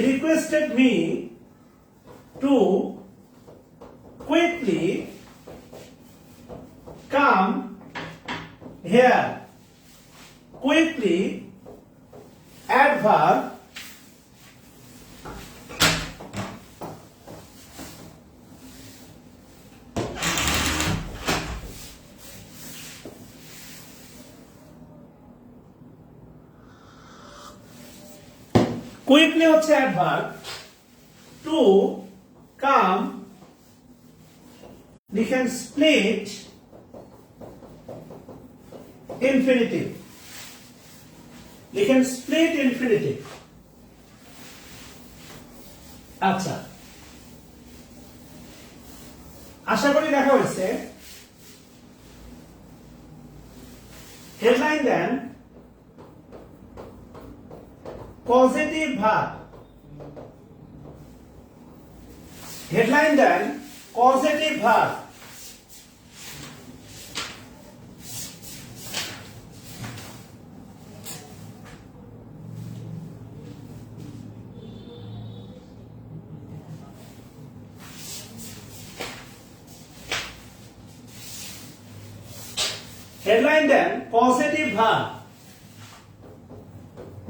requested me to quickly come here. Quickly, adverb, quickly হচ্ছে অ্যাডভার্ব, টু কাম লিখেন স্প্লিট ইনফিনিটিভ। লিখেন স্প্লিট ইনফিনিটিভ। আচ্ছা, আশা করি দেখা হয়েছে। Headline then positive verb. Headline then positive verb. Headline then positive verb.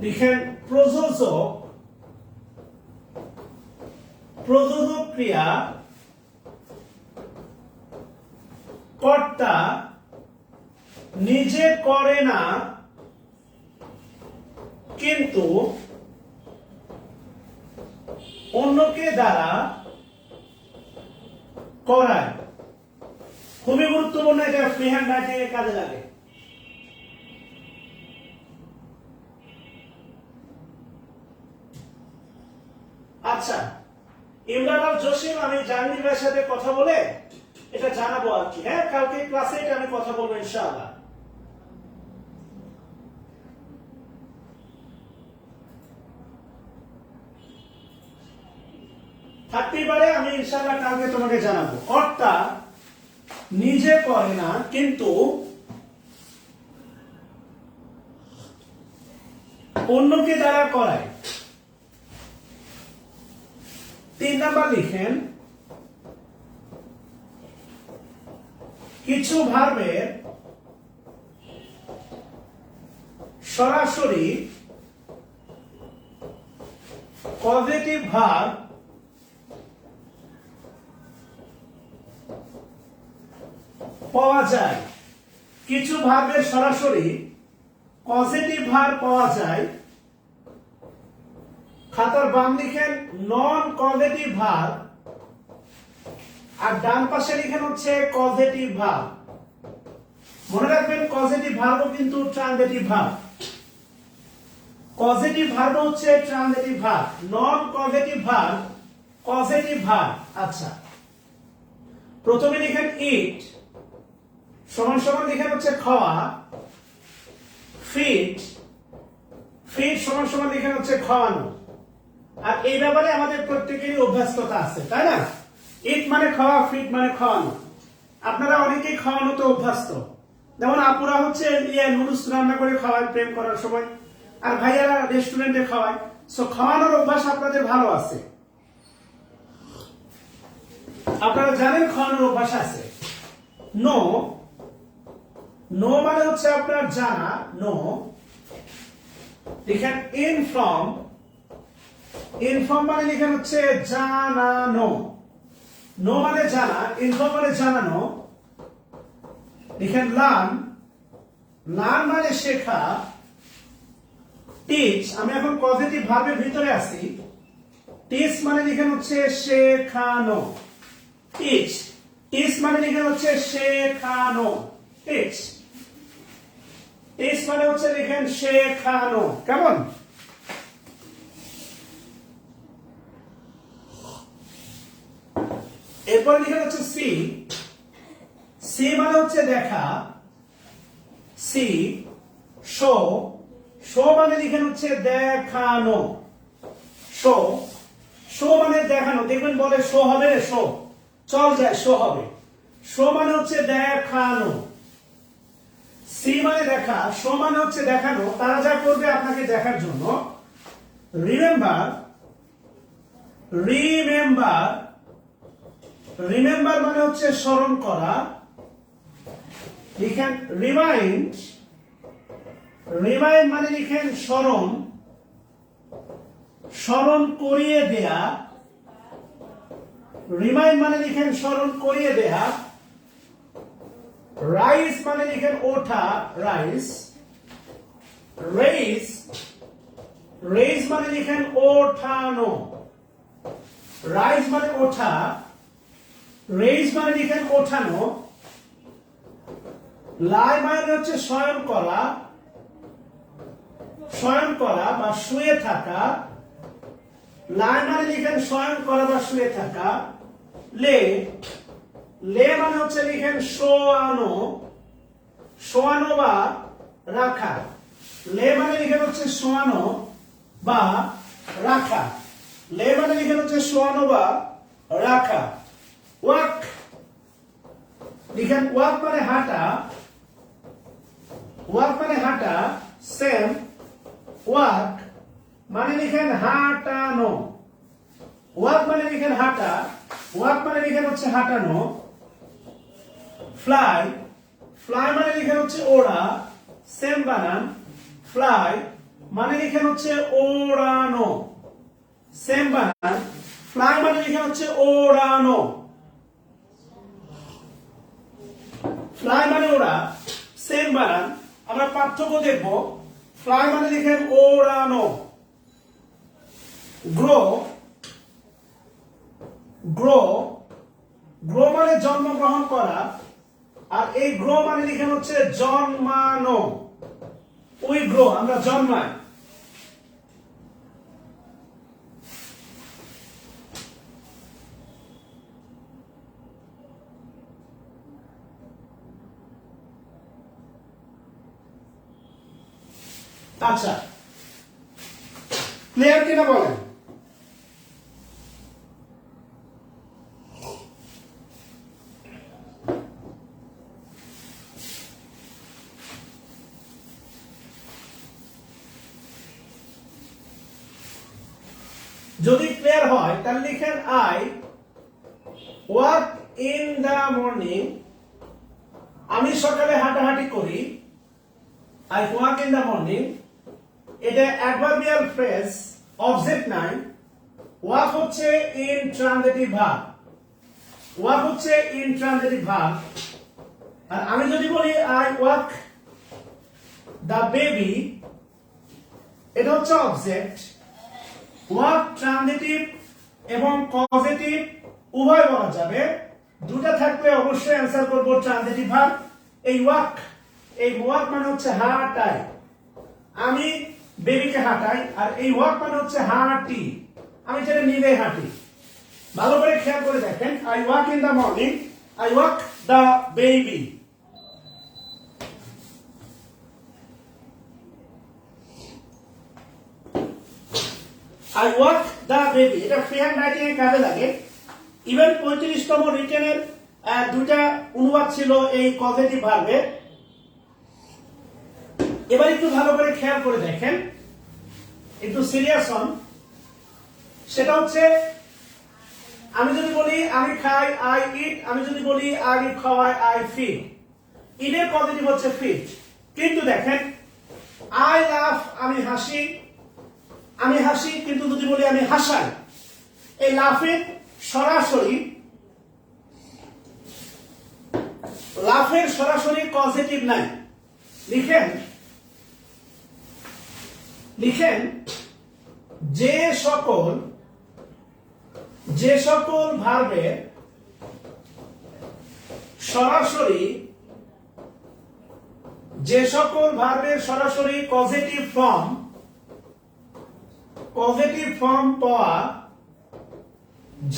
লিখেন প্রযোজক, প্রযোজক ক্রিয়া, কর্তা নিজে করে না কিন্তু অন্যকে দ্বারা করায়। খুবই গুরুত্বপূর্ণ, এটা ফ্রি হ্যান্ড রাইটিং এর কাজে লাগে। আচ্ছা, ইমরান আল জসিম, আমি জাহাঙ্গীর ভাইয়ের সাথে কথা বলে এটা জানাবো আর কি। হ্যাঁ, কালকে ক্লাসে এটা আমি কথা বলবো ইনশাআল্লাহ। থাকতেই পারে, আমি ইনশাআল্লাহ কালকে তোমাকে জানাবো। কর্তা নিজে করে না কিন্তু অন্যকে দ্বারা করায়। 3 নাম্বার লিখেন কিছু ভার্বের সরাসরি পজিটিভ ভার্ব পাওয়া যায়। কিছু ভার্বের সরাসরি পজিটিভ ভার্ব পাওয়া যায়। খাতার বাম লিখেন নন পজিটিভ ভার্ব, আর ডান পাশে লিখেন হচ্ছে পজিটিভ ভার্ব। মনে রাখবেন পজিটিভ ভার্বও কিন্তু ট্রানজিটিভ ভার্ব। পজিটিভ ভার্ব হচ্ছে ট্রানজিটিভ ভার্ব, নন পজিটিভ ভার্ব পজিটিভ ভার্ব। আচ্ছা, প্রথমে লিখেন ইট সমান সমান লিখেন হচ্ছে খাওয়া। ফিট, ফিট সমান সমান লিখেন হচ্ছে খাওয়ানো। আর এই ব্যাপারে আমাদের প্রত্যেকেরই অভ্যস্ততা আছে, তাই না? ইট মানে খাওয়া, ফিট মানে খাওয়ানো। আপনারা অনেকেই খাওয়ানোতে অভ্যস্ত। যেমন আপুরা হচ্ছে নুডলস রান্না করে খাওয়ায় প্রেম করার সময়, আর ভাইয়ারা রেস্টুরেন্টে খাওয়ায়। সো খাওয়ানোর অভ্যাস আপনাদের ভালো আছে, আপনারা জানেন খাওয়ানোর অভ্যাস আছে। নো, নো মানে হচ্ছে আপনার জানা। নো লিখেন ইনফর্ম, ইনফর্ম মানে লিখেন হচ্ছে জানানো। নো মানে জানা, ইনফর্ম মানে জানানো। লিখেন লার্ন, লার্ন মানে শেখা। টিচ, আমি এখন পজিটিভ ভার্বের ভিতরে আছি। টিচ মানে লিখেন হচ্ছে শেখানো। টিচ, টিচ মানে লিখেন হচ্ছে শেখানো। টিচ, টিচ মানে হচ্ছে লিখেন শেখানো, কেমন? এরপর লিখেন হচ্ছে সি। সি মানে হচ্ছে দেখা, সি। শো, শো মানে লিখেন হচ্ছে দেখানো, শো। শো মানে দেখানো, দেখবেন বলে শো হবে, শো চল যায়, শো হবে। শো মানে হচ্ছে দেখানো। সি মানে দেখা, শো মানে হচ্ছে দেখানো। তারা যা করবে আপনাকে দেখার জন্য। রিমেম্বার, রিমেম্বার, রিমেম্বার মানে হচ্ছে স্মরণ করা। লিখেন রিমাইন্ড, রিমাইন্ড মানে লিখেন স্মরণ, স্মরণ করিয়ে দেয়া। রিমাইন্ড মানে লিখেন স্মরণ করিয়ে দেয়া। রাইস মানে লিখেন ওঠা, রাইস। রেইস, রেইস মানে লিখেন ওঠানো। রাইস মানে ওঠা, রেইস মানে লিখেন ওঠানো। লাই মানে হচ্ছে শয়ন করা, শয়ন করা বা শুয়ে থাকা। লাই মানে লিখেন শয়ন করা বা শুয়ে থাকা। লে, লে মানে হচ্ছে লিখেন শোয়ানো, শোয়ানো বা রাখা। লে মানে লিখেন হচ্ছে শোয়ানো বা রাখা। লে মানে লিখেন হচ্ছে শোয়ানো বা রাখা। ওয়াক, লিখেন ওয়াক মানে হাঁটা, ওয়াক মানে হাঁটা। সেম, ওয়াক মানে লিখেন হাঁটানো। ওয়াক মানে লিখেন হাঁটা, ওয়াক মানে লিখেন হচ্ছে হাঁটানো। ফ্লাই, ফ্লাই মানে লিখেন হচ্ছে ওড়া, সেম বানান। ফ্লাই মানে লিখেন হচ্ছে ওড়ানো, সেম বানান। ফ্লাই মানে লিখেন হচ্ছে ওড়ানো। ফ্লাই মানে ওড়া, সেম বানান। আমরা পার্থক্য দেখব। ফ্লাই মানে লিখেন ওড়ানো। গ্রো, গ্রো, গ্রো মানে জন্মগ্রহণ করা, আর এই গ্রো মানে লিখেন হচ্ছে জন্মানো। উই গ্রো, আমরা জন্মাই। আচ্ছা, ক্লিয়ার কিনা বলেন? যদি ক্লিয়ার হয় তাহলে লিখেন I walk in the morning. আমি সকালে হাঁটাহাঁটি করি। I walk in the morning, এটা অ্যাডভার্বিয়াল ফ্রেজ, অবজেক্ট নাই। ওয়াক হচ্ছে ইন ট্রানজিটিভ ভার্ব, ওয়াক হচ্ছে ইন ট্রানজিটিভ ভার্ব। আর আমি যদি বলি আই ওয়াক দা বেবি, এটা হচ্ছে অবজেক্ট। ওয়াক ট্রানজিটিভ এবং কজেটিভ উভয় বলা যাবে। দুটা থাকলে অবশ্যই অ্যান্সার করব ট্রানজিটিভ ভার্ব। এই ওয়াক, এই ওয়াক মানে হচ্ছে হাঁটাই, আমি বেবিকে হাঁটাই। আর এই ওয়াক মানে হচ্ছে হাঁটি, আমি যেটা নিজে হাঁটি। ভালো করে খেয়াল করে দেখেন। I walk in the morning, I walk the baby. I walk the baby, এটা ফ্রি হ্যান্ড রাইটিং এর কাজে লাগে। ইভেন 35তম রিটেনের দুইটা অনুবাদ ছিল এই কজেটিভ ভার্বে। এবার একটু ভালো করে খেয়াল করে দেখেন, একটু সিরিয়াস হন। সেটা হচ্ছে আমি যদি বলি আমি খাই, আই ইট। আমি যদি বলি আমি খাওয়াই, আই ফিড। ইটের পজিটিভ হচ্ছে ফিড। কিন্তু দেখেন আই লাভ, আমি হাসি, আমি হাসি। কিন্তু যদি বলি আমি হাসাই, এই লাফের সরাসরি, লাফের সরাসরি পজিটিভ নাই। লিখেন, লিখেন যে সকল ভার্বে যে সকল ভার্বের সরাসরি পজিটিভ ফর্ম পাওয়া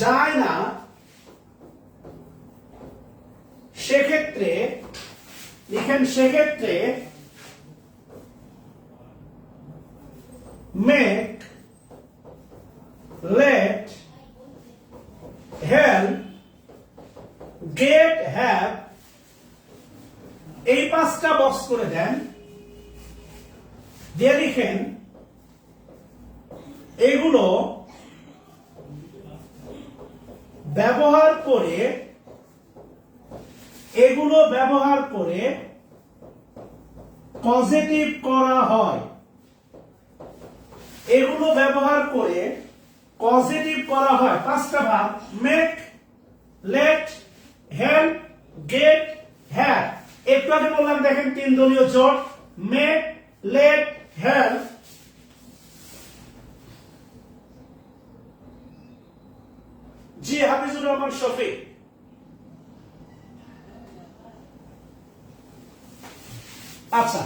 যায় না, সেক্ষেত্রে লিখেন make, let, help, get, have, এই 5টা বক্স করে দেন, দিয়ে লিখেন এগুলো ব্যবহার করে পজিটিভ করা হয়। এগুলো ব্যবহার করে পজিটিভ করা হয়। 5টা ভাগ, make, let, help, get, have. একটু আগে বললাম দেখেন 3 দলীয় জোট, মেক, লেট, হেল্প। জি হাফিজুর রহমান শফিক। আচ্ছা,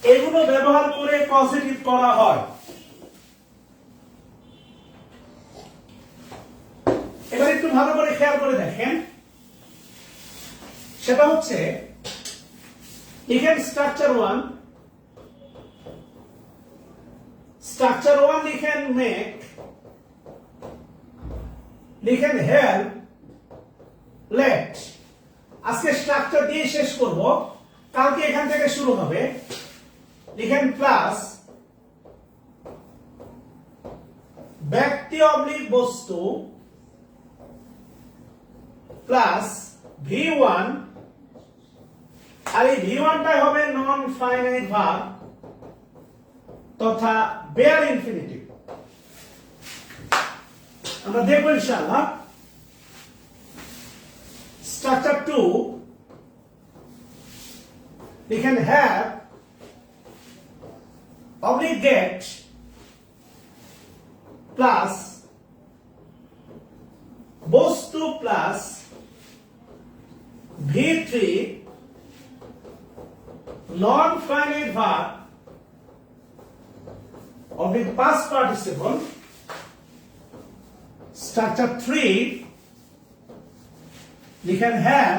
এগুলো ব্যবহার করে পজিটিভ করা হয়। এবার একটু ভালো করে খেয়াল করে দেখেন, সেটা হচ্ছে লিখেন স্ট্রাকচার 1 লিখেন মেক, লিখেন হেল্প, লেট। আজকে স্ট্রাকচার দিয়ে শেষ করব, কালকে এখান থেকে শুরু হবে। লিখেন প্লাস ব্যক্তি অবলিক বস্তু প্লাস V1, আর এই V1টাই হবে নন ফাইনাইট ভার্ব তথা বেয়ার ইনফিনিটিভ। আমরা দেখব ইনশাআল্লাহ। স্ট্রাকচার 2 লিখেন হ্যাভ অবলিক গেট প্লাস বস্তু plus V3 non finite verb oblique past participle. Structure 3 লিখেন হ্যাভ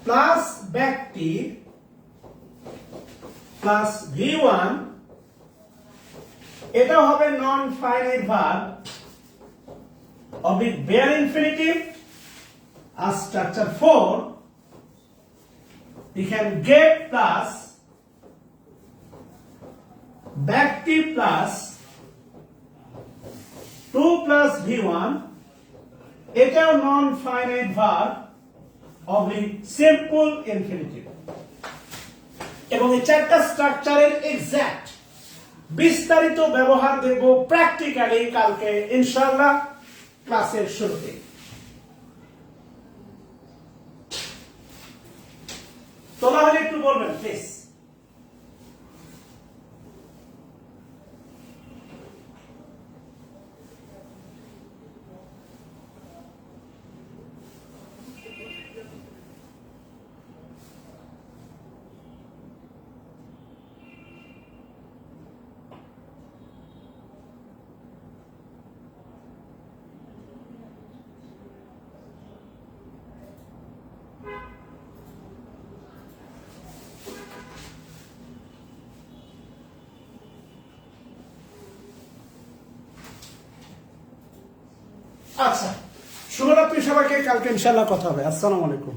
প্লাস ব্যক্তি প্লাস V1, এটা হবে non finite verb oblique bare infinitive. আর স্ট্রাকচার 4 লিখেন গেট প্লাস ব্যক্তি প্লাস 2 প্লাস V1, এটাও non finite verb oblique simple infinitive. এবং এই 4টা স্ট্রাকচারের এক্সাক্ট বিস্তারিত ব্যবহার দেব প্র্যাকটিক্যালি কালকে ইনশাআল্লাহ ক্লাসের শুরুতে। তোলা হলে একটু বলবেন প্লিজ। আচ্ছা, শুভরাত্রি সবাইকে, কালকে ইনশাআল্লাহ কথা হবে। আসসালামু আলাইকুম।